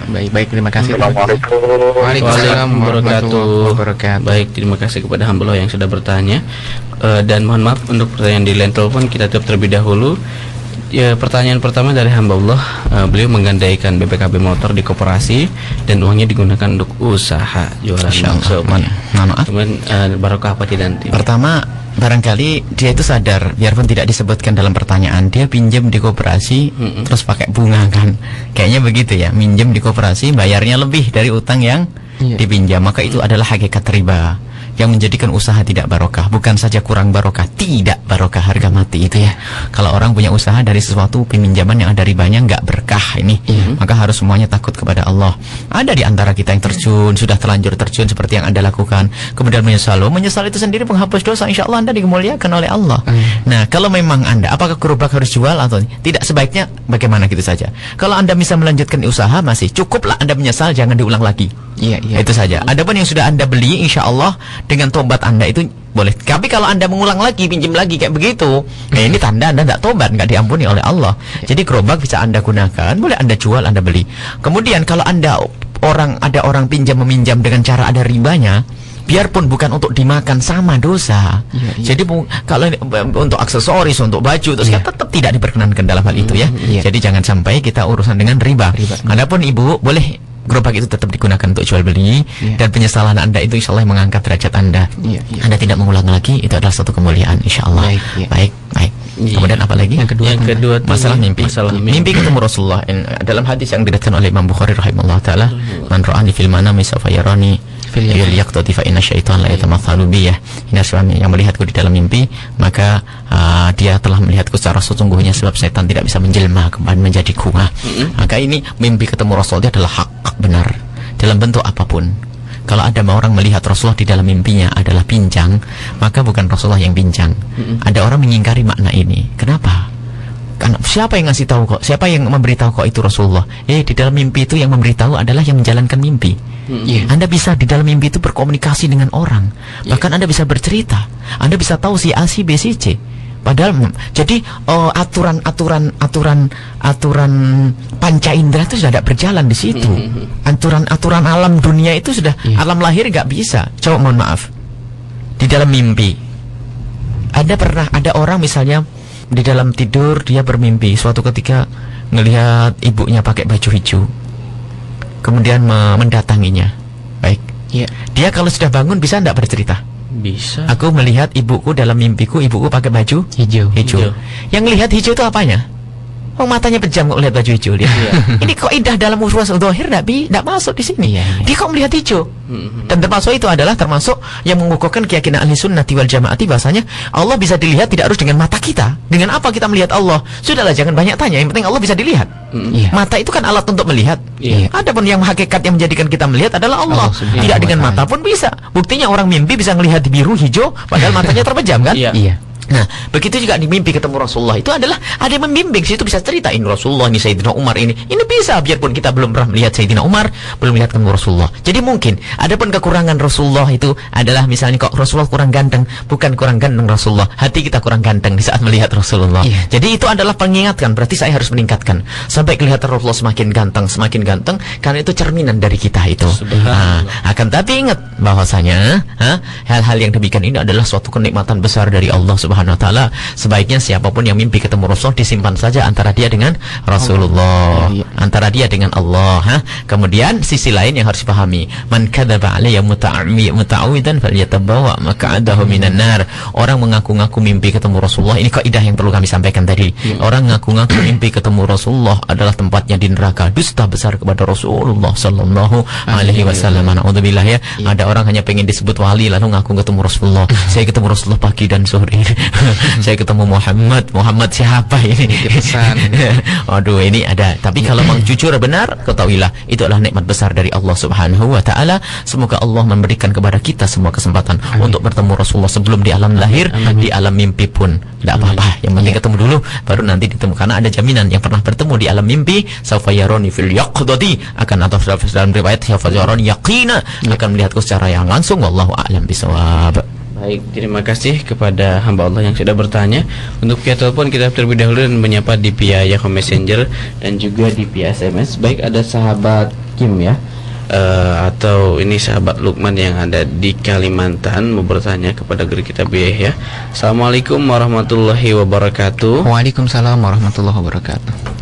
S2: Baik, terima kasih.
S7: Assalamualaikum.
S2: Waalaikumsalam warahmatullahi wabarakatuh.
S1: Baik, terima kasih kepada hamba Allah yang sudah bertanya. Dan mohon maaf untuk pertanyaan di line telepon, kita tutup terlebih dahulu. Ya, pertanyaan pertama dari hamba Allah, beliau menggandaikan BPKB motor di koperasi dan uangnya digunakan untuk usaha jualan bakso. Kemudian barokah apa tidak nanti?
S2: Pertama, barangkali dia itu sadar, biarpun tidak disebutkan dalam pertanyaan, dia pinjam di koperasi terus pakai bunga kan, kayaknya begitu ya, minjem di koperasi bayarnya lebih dari utang yang dipinjam, maka itu adalah hakikat riba yang menjadikan usaha tidak barokah. Bukan saja kurang barokah, tidak barokah, harga mati itu ya. Kalau orang punya usaha dari sesuatu peminjaman yang ada ribanya, nggak berkah ini, maka harus semuanya takut kepada Allah. Ada di antara kita yang terjun, sudah terlanjur terjun seperti yang Anda lakukan, kemudian menyesal itu sendiri penghapus dosa. Insya Allah Anda dimuliakan oleh Allah. Nah, kalau memang Anda, apakah gerobak harus jual atau tidak, sebaiknya bagaimana gitu saja. Kalau Anda bisa melanjutkan usaha, masih cukuplah Anda menyesal, jangan diulang lagi. Itu saja. Adapun yang sudah Anda beli, insya Allah dengan tobat Anda itu boleh. Tapi kalau Anda mengulang lagi, pinjam lagi kayak begitu, ini tanda Anda tidak tobat, nggak diampuni oleh Allah. Jadi gerobak bisa Anda gunakan, boleh Anda jual, Anda beli. Kemudian kalau Anda ada orang pinjam meminjam dengan cara ada ribanya,
S3: biarpun bukan untuk dimakan sama dosa. Jadi kalau ini, untuk aksesoris, untuk baju, terus kan tetap tidak diperkenankan dalam hal itu ya. Jadi jangan sampai kita urusan dengan riba. Adapun ibu boleh gerobak itu tetap digunakan untuk jual beli, dan penyesalan Anda itu insya Allah mengangkat derajat Anda. Anda tidak mengulang lagi, itu adalah satu kemuliaan insya Allah. Baik. Kemudian apa lagi?
S1: Yang kedua
S3: masalah mimpi. Mimpi ketemu Rasulullah. Dalam hadis yang diriwayatkan oleh Imam Bukhari rahimahullah taala, man ra'ani fil manami safayarani fil yaqtati fa inna syaitan la yatamatsalu bi. Ini suami yang melihatku di dalam mimpi, maka dia telah melihatku secara sesungguhnya, sebab setan tidak bisa menjelma kembali menjadi kuah. Maka ini mimpi ketemu Rasul dia adalah hak benar dalam bentuk apapun. Kalau ada orang melihat Rasulullah di dalam mimpinya adalah pincang, maka bukan Rasulullah yang pincang. Ada orang mengingkari makna ini. Kenapa? Karena siapa yang ngasih tahu kok? Siapa yang memberitahu kok itu Rasulullah? Di dalam mimpi itu yang memberitahu adalah yang menjalankan mimpi. Anda bisa di dalam mimpi itu berkomunikasi dengan orang. Bahkan Anda bisa bercerita. Anda bisa tahu si A, si B, si C. Padahal jadi aturan panca indera itu sudah tidak berjalan di situ. Aturan alam dunia itu sudah alam lahir nggak bisa. Coba mohon maaf, di dalam mimpi ada orang misalnya di dalam tidur dia bermimpi suatu ketika ngelihat ibunya pakai baju hijau, kemudian mendatanginya. Baik, dia kalau sudah bangun bisa tidak bercerita?
S1: Bisa.
S3: Aku melihat ibuku dalam mimpiku, ibuku pakai baju hijau. Yang lihat hijau itu apanya? Oh, matanya pejam kok lihat baju hijau dia. Ini kok indah dalam urusan zahir tidak masuk di sini. Dia kok melihat hijau. Dan termasuk itu adalah termasuk yang mengukuhkan keyakinan ahli sunnati wal jamaati, bahasanya Allah bisa dilihat tidak harus dengan mata kita. Dengan apa kita melihat Allah? Sudahlah, jangan banyak tanya, yang penting Allah bisa dilihat. Mata itu kan alat untuk melihat. Adapun yang hakikat yang menjadikan kita melihat adalah Allah. Tidak dengan mata pun bisa. Buktinya orang mimpi bisa melihat biru hijau padahal matanya terpejam kan? Nah, begitu juga di mimpi ketemu Rasulullah, itu adalah ada yang membimbing. Situ bisa cerita, ini Rasulullah, ini Sayyidina Umar, ini bisa, biarpun kita belum pernah melihat Sayyidina Umar, belum melihat ketemu Rasulullah. Jadi mungkin adapun kekurangan Rasulullah itu adalah misalnya kok Rasulullah kurang ganteng, bukan kurang ganteng Rasulullah, hati kita kurang ganteng di saat melihat Rasulullah. Jadi itu adalah pengingatkan, berarti saya harus meningkatkan sampai kelihatan Rasulullah semakin ganteng, karena itu cerminan dari kita itu. Akan tapi ingat bahwasanya hal-hal yang demikian ini adalah suatu kenikmatan besar dari Allah Subhanahu wa taala. Sebaiknya siapapun yang mimpi ketemu Rasul disimpan saja antara dia dengan Rasulullah, antara dia dengan Allah. Kemudian sisi lain yang harus dipahami, man kadzaba alayya muta'awwidan falyatabawa maq'adahu minan nar. Orang mengaku-ngaku mimpi ketemu Rasulullah, ini kaidah yang perlu kami sampaikan tadi. Orang ngaku-ngaku mimpi ketemu Rasulullah adalah tempatnya di neraka, dusta besar kepada Rasulullah sallallahu alaihi wasallam. Naudzubillah ya. Ada orang hanya pengen disebut wali lalu ngaku ketemu Rasulullah. Saya ketemu Rasulullah pagi dan sore. Saya ketemu Muhammad siapa ini? Aduh, ini ada. Tapi kalau memang jujur benar, ketahuilah itu adalah nikmat besar dari Allah Subhanahu wa taala. Semoga Allah memberikan kepada kita semua kesempatan untuk bertemu Rasulullah sebelum di alam lahir, di alam mimpi pun tidak apa-apa. Yang penting ketemu dulu, baru nanti ditemu. Karena ada jaminan yang pernah bertemu di alam mimpi, saufa yarani fil yaqdati, akan atau dalam riwayat saufa yarani yaqina, akan melihatku secara yang langsung. Wallahu a'lam bishawab.
S1: Baik, terima kasih kepada hamba Allah yang sudah bertanya. Untuk via telepon kita terlebih dahulu dan menyapa di via Yahoo Messenger dan juga di via SMS. Baik, ada sahabat Kim ya, atau ini sahabat Lukman yang ada di Kalimantan mau bertanya kepada guru kita Buya ya. Assalamualaikum warahmatullahi wabarakatuh.
S2: Waalaikumsalam warahmatullahi wabarakatuh.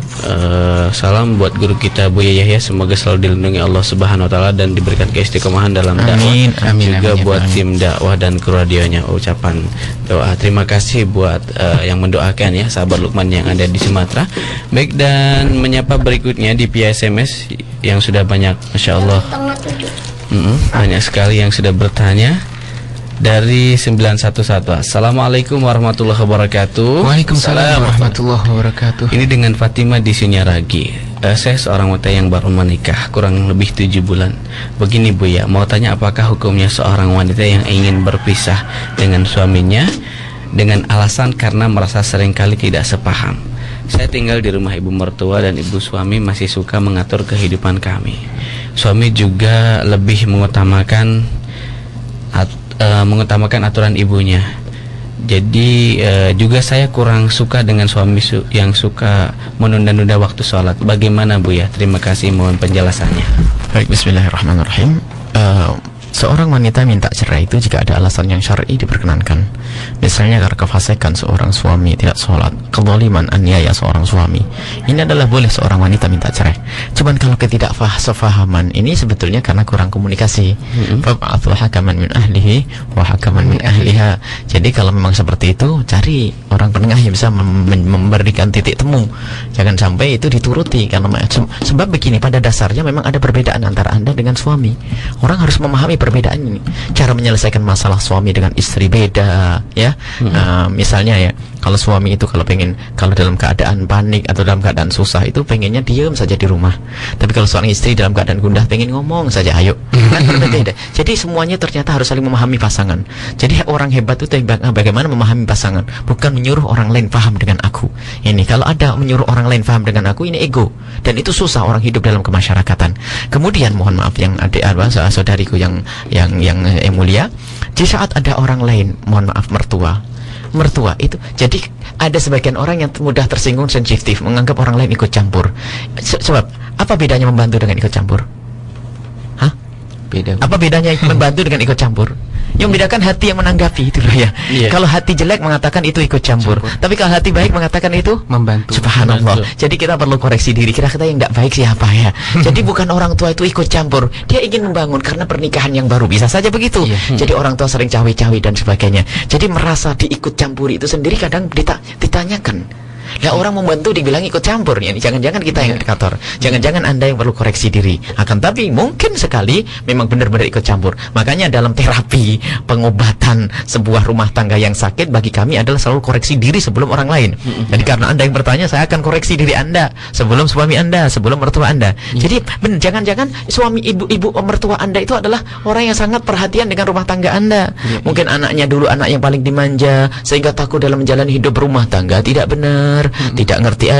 S1: Salam buat guru kita Buya Yahya, semoga selalu dilindungi Allah Subhanahu wa taala dan diberikan keistiqomahan dalam dakwah. Juga buat tim dakwah dan kru radionya ucapan doa. Terima kasih buat yang mendoakan ya, sahabat Lukman yang ada di Sumatera. Baik, dan menyapa berikutnya di via SMS yang sudah banyak, Masya Allah. Banyak sekali yang sudah bertanya. Dari 911. Assalamualaikum warahmatullahi wabarakatuh.
S2: Waalaikumsalam warahmatullahi wabarakatuh.
S1: Ini dengan Fatimah di Sunyaragi. Saya seorang wanita yang baru menikah kurang lebih 7 bulan. Begini Buya, mau tanya apakah hukumnya seorang wanita yang ingin berpisah dengan suaminya dengan alasan karena merasa seringkali tidak sepaham. Saya tinggal di rumah ibu mertua dan ibu suami masih suka mengatur kehidupan kami. Suami juga lebih mengutamakan aturan ibunya. Jadi juga saya kurang suka dengan suami yang suka menunda-nunda waktu sholat. Bagaimana Bu ya? Terima kasih, mohon penjelasannya.
S3: Baik, bismillahirrahmanirrahim.
S2: Seorang wanita minta cerai itu jika ada alasan yang syar'i diperkenankan. Misalnya karena kefasikan seorang suami, tidak sholat, kezaliman, aniaya seorang suami. Ini adalah boleh seorang wanita minta cerai. Cuman kalau ketidaksefahaman ini sebetulnya karena kurang komunikasi. Fab'athu hakaman min ahlihi wa hakaman min ahliha. Jadi kalau memang seperti itu, cari orang penengah yang bisa memberikan titik temu. Jangan sampai itu dituruti karena sebab begini, pada dasarnya memang ada perbedaan antara Anda dengan suami. Orang harus memahami perbedaan ini. Cara menyelesaikan masalah suami dengan istri beda, ya. Misalnya ya, kalau suami itu kalau dalam keadaan panik atau dalam keadaan susah itu pengennya diam saja di rumah. Tapi kalau seorang istri dalam keadaan gundah pengen ngomong saja, ayo. Kan berbeda. Jadi semuanya ternyata harus saling memahami pasangan. Jadi orang hebat itu bagaimana memahami pasangan, bukan menyuruh orang lain paham dengan aku. Ini kalau ada menyuruh orang lain paham dengan aku, ini ego. Dan itu susah orang hidup dalam kemasyarakatan. Kemudian mohon maaf yang adik saudariku yang mulia, di saat ada orang lain, mohon maaf mertua itu, jadi ada sebagian orang yang mudah tersinggung, sensitif, menganggap orang lain ikut campur. Sebab apa bedanya membantu dengan ikut campur? Hah? Apa bedanya membantu dengan ikut campur? Yang membedakan hati yang menanggapi itu loh ya. Kalau hati jelek mengatakan itu ikut campur. Tapi kalau hati baik mengatakan itu membantu. Subhanallah. Jadi kita perlu koreksi diri. Kira-kira yang tidak baik siapa ya? Jadi bukan orang tua itu ikut campur. Dia ingin membangun karena pernikahan yang baru. Bisa saja begitu. Jadi orang tua sering cawe-cawe dan sebagainya. Jadi merasa diikut campuri itu sendiri kadang ditanyakan. Lah orang membantu dibilang ikut campur ya. Jangan-jangan kita yang indikator. Jangan-jangan Anda yang perlu koreksi diri. Akan tapi mungkin sekali memang benar-benar ikut campur. Makanya dalam terapi pengobatan sebuah rumah tangga yang sakit bagi kami adalah selalu koreksi diri sebelum orang lain. Jadi karena Anda yang bertanya, saya akan koreksi diri Anda sebelum suami Anda, sebelum mertua Anda. Jadi jangan-jangan suami ibu mertua Anda itu adalah orang yang sangat perhatian dengan rumah tangga Anda. Mungkin anaknya dulu anak yang paling dimanja sehingga takut dalam menjalani hidup rumah tangga tidak benar. Tidak ngerti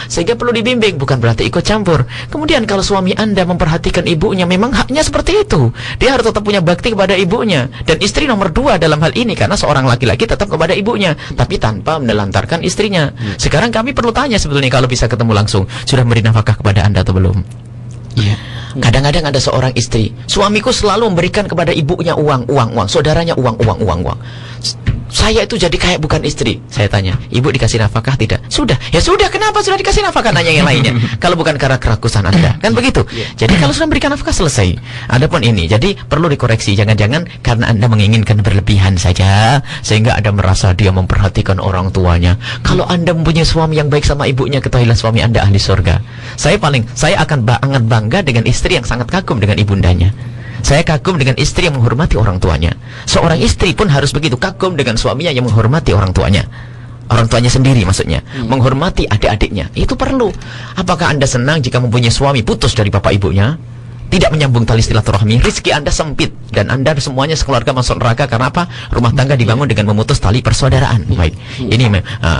S2: sehingga perlu dibimbing, bukan berarti ikut campur. Kemudian kalau suami Anda memperhatikan ibunya, memang haknya seperti itu. Dia harus tetap punya bakti kepada ibunya. Dan istri nomor 2 dalam hal ini, karena seorang laki-laki tetap kepada ibunya, tapi tanpa menelantarkan istrinya. Sekarang kami perlu tanya sebetulnya, kalau bisa ketemu langsung, sudah memberi nafkah kepada Anda atau belum? Kadang-kadang ada seorang istri, suamiku selalu memberikan kepada ibunya uang, saudaranya uang. Saya itu jadi kayak bukan istri. Saya tanya, ibu dikasih nafkah tidak? Sudah. Ya sudah, kenapa sudah dikasih nafkah? Nanya yang lainnya. Kalau bukan karena kerakusan Anda, kan begitu. Jadi kalau sudah memberikan nafkah selesai. Adapun ini, jadi perlu dikoreksi. Jangan-jangan karena Anda menginginkan berlebihan saja sehingga Anda merasa dia memperhatikan orang tuanya. Kalau Anda mempunyai suami yang baik sama ibunya, ketahuilah suami Anda ahli surga. Saya akan bangga dengan istri yang sangat kagum dengan ibundanya. Saya kagum dengan istri yang menghormati orang tuanya. Seorang istri pun harus begitu, kagum dengan suaminya yang menghormati orang tuanya. Orang tuanya sendiri maksudnya, menghormati adik-adiknya. Itu perlu. Apakah Anda senang jika mempunyai suami putus dari bapak ibunya? Tidak menyambung tali silaturahmi, rezeki Anda sempit dan Anda semuanya sekeluarga masuk neraka karena apa? Rumah tangga dibangun dengan memutus tali persaudaraan. Baik. Ini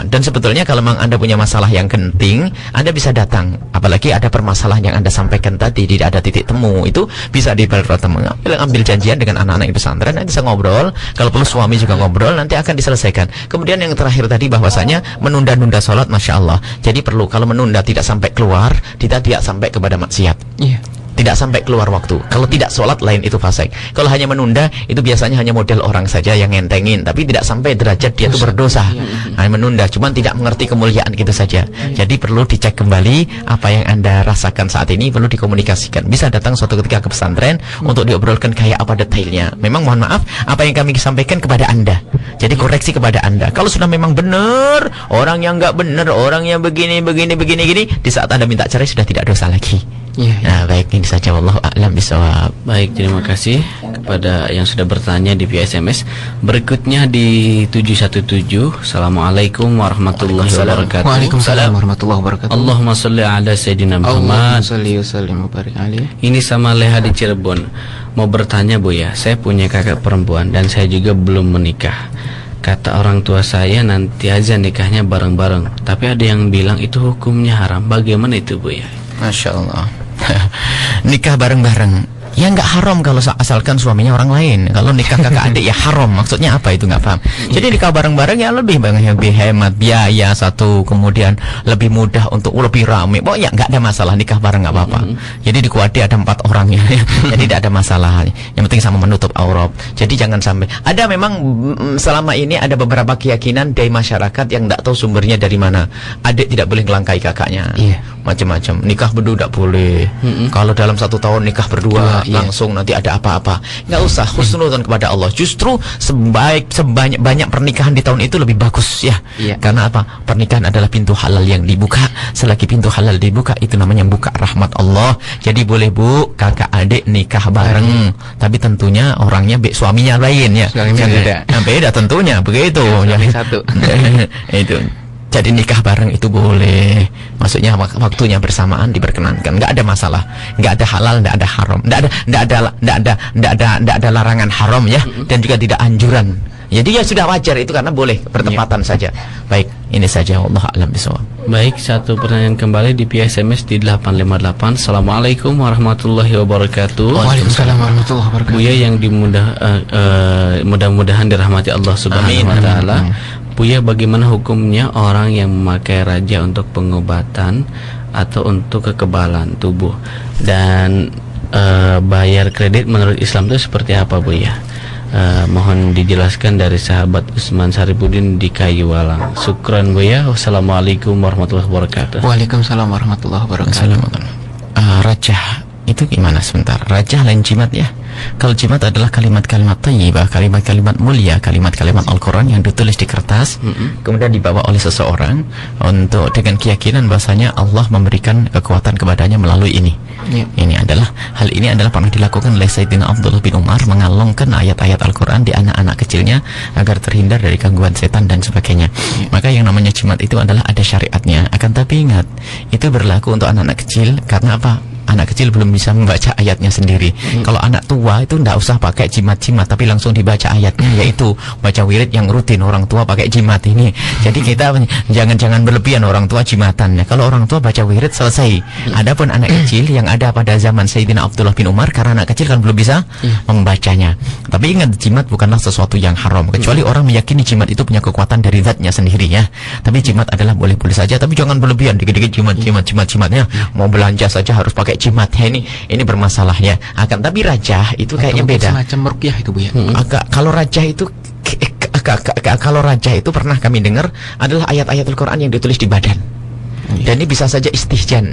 S2: dan sebetulnya kalau memang Anda punya masalah yang genting, Anda bisa datang. Apalagi ada permasalahan yang Anda sampaikan tadi tidak ada titik temu, itu bisa ambil janjian dengan anak-anak di pesantren, nanti bisa ngobrol. Kalau perlu suami juga ngobrol, nanti akan diselesaikan. Kemudian yang terakhir tadi bahwasanya menunda-nunda sholat, masya Allah. Jadi perlu kalau menunda tidak sampai keluar, tidak sampai kepada maksiat. Tidak sampai keluar waktu. Kalau tidak sholat lain itu fasik. Kalau hanya menunda itu biasanya hanya model orang saja yang ngentengin, tapi tidak sampai derajat dia itu berdosa. Hanya menunda, cuman tidak mengerti kemuliaan gitu saja. Jadi perlu dicek kembali apa yang Anda rasakan saat ini, perlu dikomunikasikan. Bisa datang suatu ketika ke pesantren untuk diobrolkan kayak apa detailnya. Memang mohon maaf apa yang kami sampaikan kepada Anda. Jadi koreksi kepada Anda. Kalau sudah memang benar, orang yang nggak benar, orang yang begini, di saat Anda minta cerai sudah tidak dosa lagi. Nah, baik, ini saja, wallahu a'lam bishawab.
S1: Baik, terima kasih kepada yang sudah bertanya di via SMS. Berikutnya di 717. Assalamualaikum warahmatullahi wabarakatuh.
S2: Waalaikumsalam warahmatullahi wabarakatuh.
S1: Allahumma sholli ala sayyidina Muhammad. Ini sama Leha di Cirebon. Mau bertanya Bu ya, saya punya kakak perempuan dan saya juga belum menikah. Kata orang tua saya nanti aja nikahnya bareng-bareng. Tapi ada yang bilang itu hukumnya haram. Bagaimana itu Bu ya?
S2: Masya Allah. Nikah bareng-bareng Ya nggak haram kalau asalkan suaminya orang lain. Kalau nikah kakak adik ya haram. Maksudnya apa itu nggak paham. Jadi nikah bareng-bareng ya lebih hemat biaya satu, kemudian lebih mudah untuk lebih ramai. Pokoknya nggak ada masalah nikah bareng nggak apa-apa. Jadi di kuade ada 4 orang ya. Jadi tidak ada masalah. Yang penting sama menutup aurat. Jadi jangan sampai. Ada memang selama ini ada beberapa keyakinan dari masyarakat yang nggak tahu sumbernya dari mana. Adik tidak boleh ngelangkai kakaknya. Macam-macam. Nikah berdua tidak boleh. Kalau dalam 1 tahun nikah berdua langsung nanti ada apa-apa. Nggak usah, husnudzon kepada Allah. Justru sebanyak pernikahan di tahun itu lebih bagus ya. Karena apa? Pernikahan adalah pintu halal yang dibuka. Selagi pintu halal dibuka, itu namanya buka rahmat Allah. Jadi boleh Bu, kakak adik nikah bareng. Tapi tentunya orangnya suaminya lain ya.
S3: Suaminya beda.
S2: Beda tentunya, begitu.
S3: Suami satu.
S2: Itu. Jadi nikah bareng itu boleh. Maksudnya waktunya bersamaan diperkenankan. Nggak ada masalah. Nggak ada halal, nggak ada haram. Nggak ada larangan haram ya. Dan juga tidak anjuran. Jadi ya sudah wajar itu karena boleh bertepatan saja. Baik, ini saja. Wallahu a'lam bishawab.
S1: Baik, satu pertanyaan kembali di SMS di 858. Assalamualaikum warahmatullahi wabarakatuh.
S3: Waalaikumsalam warahmatullahi wabarakatuh.
S1: Buya yang mudah-mudahan dirahmati Allah Subhanahu wa taala. Buya, bagaimana hukumnya orang yang memakai raja untuk pengobatan atau untuk kekebalan tubuh, dan bayar kredit menurut Islam itu seperti apa, Buya? Mohon dijelaskan dari sahabat Usman Saripudin di Kayuwalang. Syukran Buya. Wassalamualaikum warahmatullahi wabarakatuh.
S3: Waalaikumsalam warahmatullahi wabarakatuh.
S2: Rajah itu gimana sebentar? Rajah lain jimat ya. Kalau jimat adalah kalimat-kalimat thayyibah, kalimat-kalimat mulia, kalimat-kalimat Al-Quran yang ditulis di kertas, kemudian dibawa oleh seseorang untuk dengan keyakinan bahasanya Allah memberikan kekuatan kepadanya melalui ini. Hal ini adalah pernah dilakukan oleh Sayyidina Abdullah bin Umar, mengalungkan ayat-ayat Al-Quran di anak-anak kecilnya agar terhindar dari gangguan setan dan sebagainya. Maka yang namanya jimat itu adalah ada syariatnya. Akan tapi ingat, itu berlaku untuk anak-anak kecil. Karena apa? Anak kecil belum bisa membaca ayatnya sendiri. Kalau anak tua itu tidak usah pakai jimat-jimat, tapi langsung dibaca ayatnya, yaitu baca wirid yang rutin. Orang tua pakai jimat ini. Jadi kita jangan berlebihan orang tua jimatannya. Kalau orang tua baca wirid selesai. Adapun anak kecil yang ada pada zaman Sayyidina Abdullah bin Umar, karena anak kecil kan belum bisa membacanya. Tapi ingat, jimat bukanlah sesuatu yang haram, kecuali orang meyakini jimat itu punya kekuatan dari zatnya sendiri ya. Tapi jimat adalah boleh-boleh saja, tapi jangan berlebihan. Dikit-dikit jimatnya. Mau belanja saja harus pakai jimat ya, ini bermasalah ya. Akan tapi rajah itu kayaknya beda.
S3: Semacam ruqyah itu Bu ya.
S2: Kalau rajah itu pernah kami dengar adalah ayat-ayat Al-Quran yang ditulis di badan. Dan ini bisa saja istihza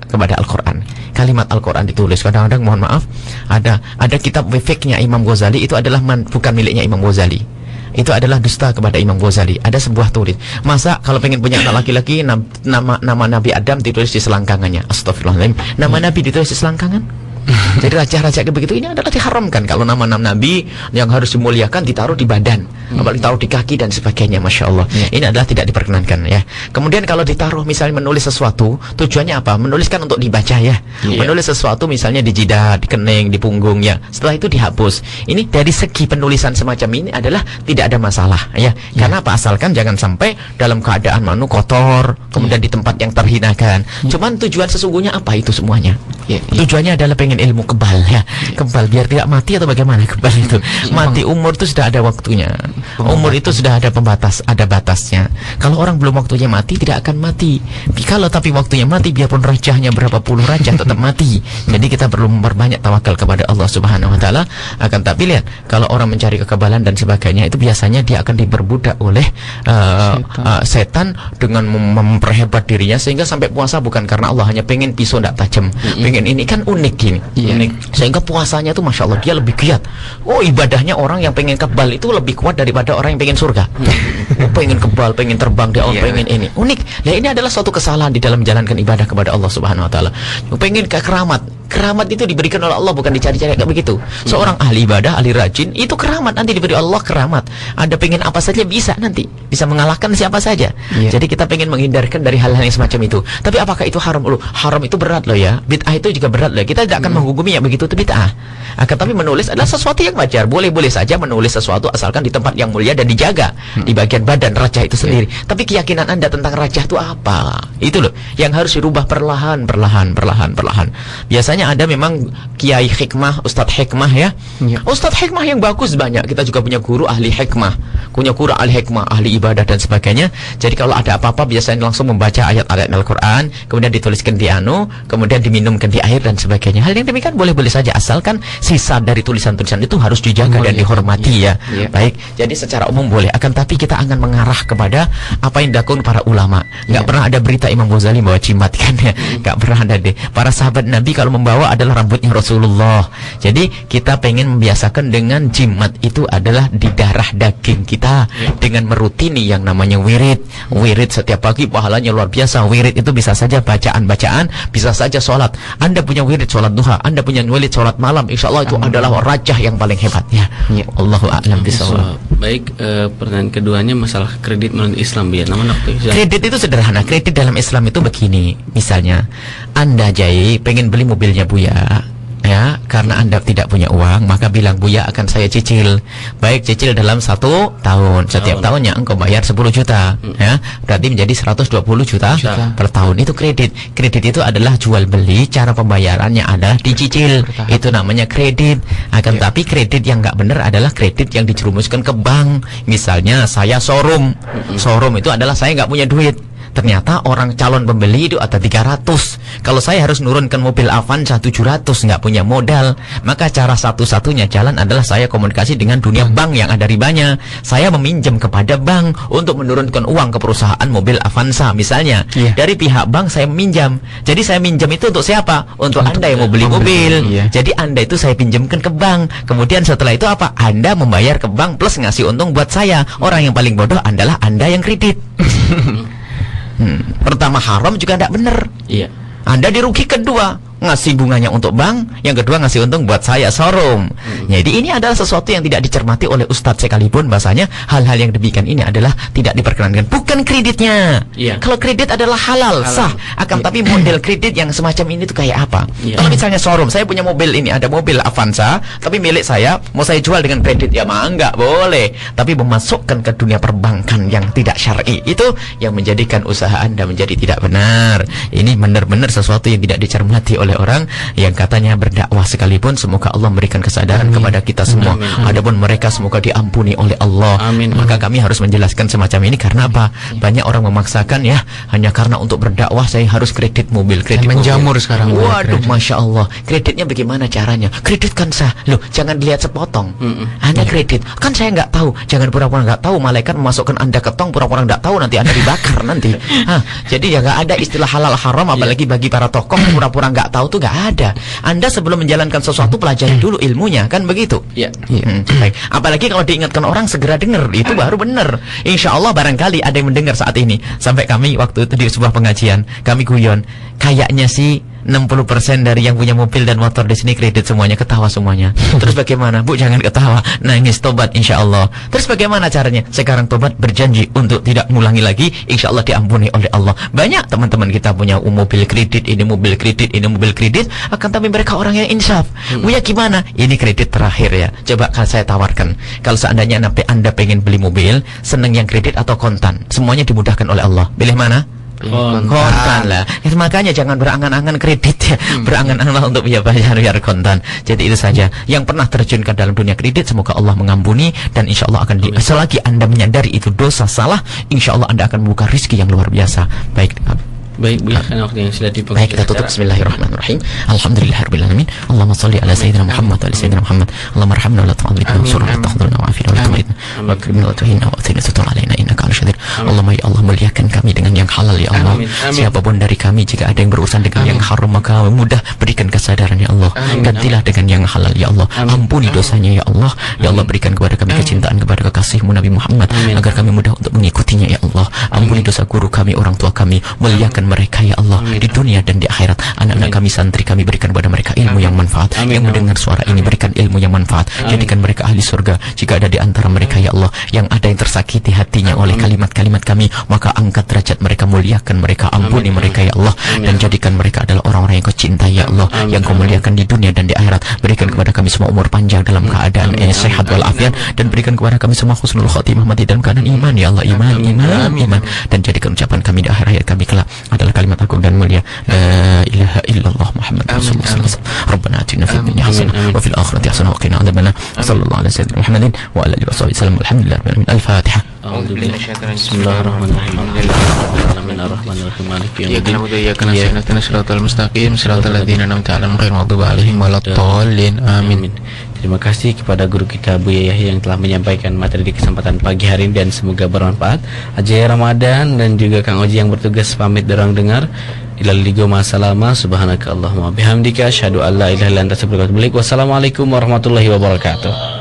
S2: kepada Al-Quran. Kalimat Al-Quran ditulis. Kadang-kadang mohon maaf, ada kitab fikihnya Imam Ghazali, itu adalah bukan miliknya Imam Ghazali. Itu adalah dusta kepada Imam Ghazali. Ada sebuah tulis. Masa kalau pengen punya anak laki-laki, nama Nabi Adam ditulis di selangkangannya. Astagfirullahaladzim. Nama Nabi ditulis di selangkangan. Jadi raja-raja kayak begitu ini adalah diharamkan. Kalau nama-nama Nabi yang harus dimuliakan ditaruh di badan, apalagi ditaruh di kaki dan sebagainya, Masya Allah. Ini adalah tidak diperkenankan ya. Kemudian kalau ditaruh misalnya menulis sesuatu, tujuannya apa? Menuliskan untuk dibaca ya. Menulis sesuatu misalnya di jidat, di kening, di punggung ya. Setelah itu dihapus. Ini dari segi penulisan semacam ini adalah tidak ada masalah ya. Karena apa? Asalkan jangan sampai dalam keadaan kotor, kemudian di tempat yang terhinakan. Cuman tujuan sesungguhnya apa itu semuanya? Tujuannya adalah pengen ilmu kebal ya. Kebal biar tidak mati atau bagaimana kebal itu? Mati umur itu sudah ada waktunya. Umur itu sudah ada ada batasnya. Kalau orang belum waktunya mati tidak akan mati. Kalau tapi waktunya mati, biarpun rajahnya berapa puluh rajah tetap mati. Jadi kita perlu memperbanyak tawakal kepada Allah Subhanahu wa taala. Akan tapi lihat, kalau orang mencari kekebalan dan sebagainya itu biasanya dia akan diperbudak oleh setan dengan memperhebat dirinya sehingga sampai puasa bukan karena Allah hanya pengen pisau tidak tajam. Pengen ini kan unik gini. Sehingga puasanya tuh Masya Allah dia lebih giat. Ibadahnya orang yang pengen kebal itu lebih kuat daripada orang yang pengen surga. Pengen kebal, pengen terbang dia, pengen ini. Unik. Ya ini adalah suatu kesalahan di dalam menjalankan ibadah kepada Allah Subhanahu wa taala. Pengen ke keramat itu diberikan oleh Allah, bukan dicari-cari kayak begitu. Seorang ahli ibadah, ahli rajin itu keramat, nanti diberi Allah keramat. Ada pengen apa saja bisa, nanti bisa mengalahkan siapa saja. Jadi kita pengen menghindarkan dari hal-hal yang semacam itu. Tapi apakah itu haram? Haram itu berat loh ya. Bid'ah itu juga berat loh. Kita tidak akan menghukuminya begitu itu bid'ah. Tapi menulis adalah sesuatu yang wajar. Boleh-boleh saja menulis sesuatu asalkan di tempat yang mulia dan dijaga di bagian badan rajah itu sendiri. Tapi keyakinan Anda tentang rajah itu apa? Itu loh yang harus dirubah perlahan. Biasanya Misalnya ada memang kiai hikmah, ustadz hikmah ya. Ustadz hikmah yang bagus banyak. Kita juga punya guru ahli hikmah, punya guru ahli hikmah, ahli ibadah dan sebagainya. Jadi kalau ada apa-apa biasanya langsung membaca ayat-ayat Al-Quran, kemudian dituliskan di kemudian diminumkan di air dan sebagainya. Hal yang demikian boleh-boleh saja, asalkan sisa dari tulisan-tulisan itu harus dijaga dan dihormati ya. Baik, jadi secara umum boleh. Akan tapi kita akan mengarah kepada apa yang dilakukan para ulama. Nggak pernah ada berita Imam Ghazali bawa jimat kan ya. Nggak pernah ada deh. Para sahabat Nabi kalau membawa adalah rambutnya Rasulullah. Jadi kita pengen membiasakan dengan jimat itu adalah di darah daging kita, dengan merutini yang namanya wirid. Wirid setiap pagi pahalanya luar biasa. Wirid itu bisa saja bacaan-bacaan, bisa saja sholat. Anda punya wirid sholat duha, Anda punya wirid sholat malam, insya Allah itu adalah rajah yang paling hebat ya. Allahu a'lam bishawab.
S1: Baik, pertanyaan keduanya masalah kredit menurut Islam ya.
S2: Kredit itu sederhana. Kredit dalam Islam itu begini. Misalnya Anda Jai pengen beli mobilnya Buya ya, karena Anda tidak punya uang, maka bilang Buya akan saya cicil. Baik, cicil dalam 1 tahun. Setiap tahunnya engkau bayar 10 juta ya, berarti menjadi 120 juta per tahun. Itu kredit. Kredit itu adalah jual beli, cara pembayarannya adalah dicicil. Itu namanya kredit. Akan tapi kredit yang nggak benar adalah kredit yang dijerumuskan ke bank. Misalnya saya showroom. Showroom itu adalah saya nggak punya duit. Ternyata orang calon pembeli itu ada 300. Kalau saya harus nurunkan mobil Avanza 700, nggak punya modal, maka cara satu-satunya jalan adalah saya komunikasi dengan dunia bank yang ada ribanya. Saya meminjam kepada bank untuk menurunkan uang ke perusahaan mobil Avanza misalnya. Dari pihak bank saya meminjam. Jadi saya minjam itu untuk siapa? Untuk Anda yang mau beli mobil. Jadi Anda itu saya pinjamkan ke bank. Kemudian setelah itu apa? Anda membayar ke bank plus ngasih untung buat saya. Orang yang paling bodoh adalah Anda yang kredit. Pertama haram juga tidak benar. Anda dirugikan kedua, ngasih bunganya untuk bank, yang kedua ngasih untung buat saya showroom. Jadi ini adalah sesuatu yang tidak dicermati oleh ustadz sekalipun. Bahasanya hal-hal yang demikian ini adalah tidak diperkenankan. Bukan kreditnya. Kalau kredit adalah halal, sah. Akan tapi model kredit yang semacam ini tuh kayak apa? Kalau misalnya showroom, saya punya mobil ini, ada mobil Avanza, tapi milik saya, mau saya jual dengan kredit, ya mah enggak boleh. Tapi memasukkan ke dunia perbankan yang tidak syar'i, itu yang menjadikan usaha Anda menjadi tidak benar. Ini benar-benar sesuatu yang tidak dicermati oleh orang yang katanya berdakwah sekalipun. Semoga Allah memberikan kesadaran kepada kita semua. Adapun mereka semoga diampuni oleh Allah. Maka kami harus menjelaskan semacam ini karena apa? Banyak orang memaksakan ya, hanya karena untuk berdakwah saya harus kredit mobil, kredit
S3: menjamur
S2: mobil.
S3: Sekarang.
S2: Waduh, masya Allah. Kreditnya bagaimana caranya? Kredit kan sah. Loh, jangan dilihat sepotong. Anda kredit, kan saya nggak tahu. Jangan pura-pura nggak tahu. Malaikat memasukkan Anda ke tong, pura-pura nggak tahu, nanti Anda dibakar nanti. Jadi ya nggak ada istilah halal haram, apalagi bagi para tokoh pura-pura nggak tahu tuh nggak ada. Anda sebelum menjalankan sesuatu pelajari dulu ilmunya, kan begitu? Baik. Apalagi kalau diingatkan orang segera dengar, itu baru benar. Insya Allah barangkali ada yang mendengar saat ini. Sampai kami waktu itu di sebuah pengajian, kami guyon, kayaknya sih 60% dari yang punya mobil dan motor di sini kredit semuanya, ketawa semuanya. Terus bagaimana? Bu, jangan ketawa, nangis, tobat insya Allah. Terus bagaimana caranya? Sekarang tobat, berjanji untuk tidak mengulangi lagi, insya Allah diampuni oleh Allah. Banyak teman-teman kita punya mobil kredit, ini mobil kredit, ini mobil kredit, akan tapi mereka orang yang insaf. Buya gimana? Ini kredit terakhir ya. Coba saya tawarkan, kalau seandainya Anda pengen beli mobil, seneng yang kredit atau kontan, semuanya dimudahkan oleh Allah. Pilih mana? Kontan lah. Makanya jangan berangan-angan kredit ya. Berangan-angan untuk bayar kontan. Jadi itu saja. Yang pernah terjun ke dalam dunia kredit, semoga Allah mengampuni dan insya Allah akan selagi Anda menyadari itu dosa salah, insya Allah Anda akan membuka rezeki yang luar biasa. Baik. Baik, Bu, karena waktu yang sudah dipegang. Baik, kita tutup. Bismillahirrahmanirrahim. Alhamdulillahirabbil alamin. Allahumma shalli ala sayyidina Muhammad wa ala sayyidina Muhammad. Allahumma arhamna wa la tu'adzibna wa surna wa tahdhurna wa afina wa la tu'ridna wa akrimna wa tuhina wa athina sutur alaina innaka ala syadir. Allahumma ya Allah, muliakan kami dengan yang halal ya Allah. Siapapun dari kami jika ada yang berurusan dengan yang haram, maka mudah berikan kesadaran ya Allah. Gantilah dengan yang halal ya Allah. Ampuni dosanya ya Allah. Ya Allah, berikan kepada kami kecintaan kepada kekasihmu Nabi Muhammad agar kami mudah untuk mengikutinya ya Allah. Ampuni dosa guru kami, orang tua kami. Muliakan mereka ya Allah di dunia dan di akhirat. Anak-anak kami, santri kami, berikan kepada mereka ilmu yang manfaat. Yang mendengar suara ini berikan ilmu yang manfaat. Jadikan mereka ahli surga. Jika ada di antara mereka mereka ya Allah, yang ada yang tersakiti hatinya oleh kalimat-kalimat kami, maka angkat derajat mereka, muliakan mereka, ampuni mereka ya Allah, dan jadikan mereka adalah orang-orang yang kau cintai ya Allah, yang kau muliakan di dunia dan di akhirat. Berikan kepada kami semua umur panjang dalam keadaan sehat walafiat, dan berikan kepada kami semua husnul khotimah, mati dalam keadaan iman ya Allah, iman, dan jadikan ucapan kami di akhir hayat kami kelak adalah kalimat agung dan mulia, la ilaha illallah Muhammad Rasulullah sallallahu alaihi wasallam. Rabbana atina fid dunya hasanah wa fil akhirati hasanah wa qina adzabannar. Sallallahu alaihi wasallam Muhammadin wa ala alihi wasallam. Alhamdulillah rabbil alamin. Al-Fatihah.
S1: Bismillahirrahmanirrahim. Alhamdulillahirrahmanirrahim. Maliki
S2: Iyyaka na'budu wa iyyaka nasta'in. Ihdinas siratal mustaqim, siratal ladzina an'amta 'alaihim ghairil maghdubi 'alaihim waladdallin. Amin.
S1: Terima kasih kepada guru kita Buya Yahya yang telah menyampaikan materi di kesempatan pagi hari ini, dan semoga bermanfaat. Ajay Ramadan dan juga Kang Oji yang bertugas pamit dorong dengar. Ilal ligo masalama subhanakallahumma bihamdika asyhadu an la ilaha illa anta astaghfiruka wa atubu ilaik. Wassalamualaikum warahmatullahi wabarakatuh.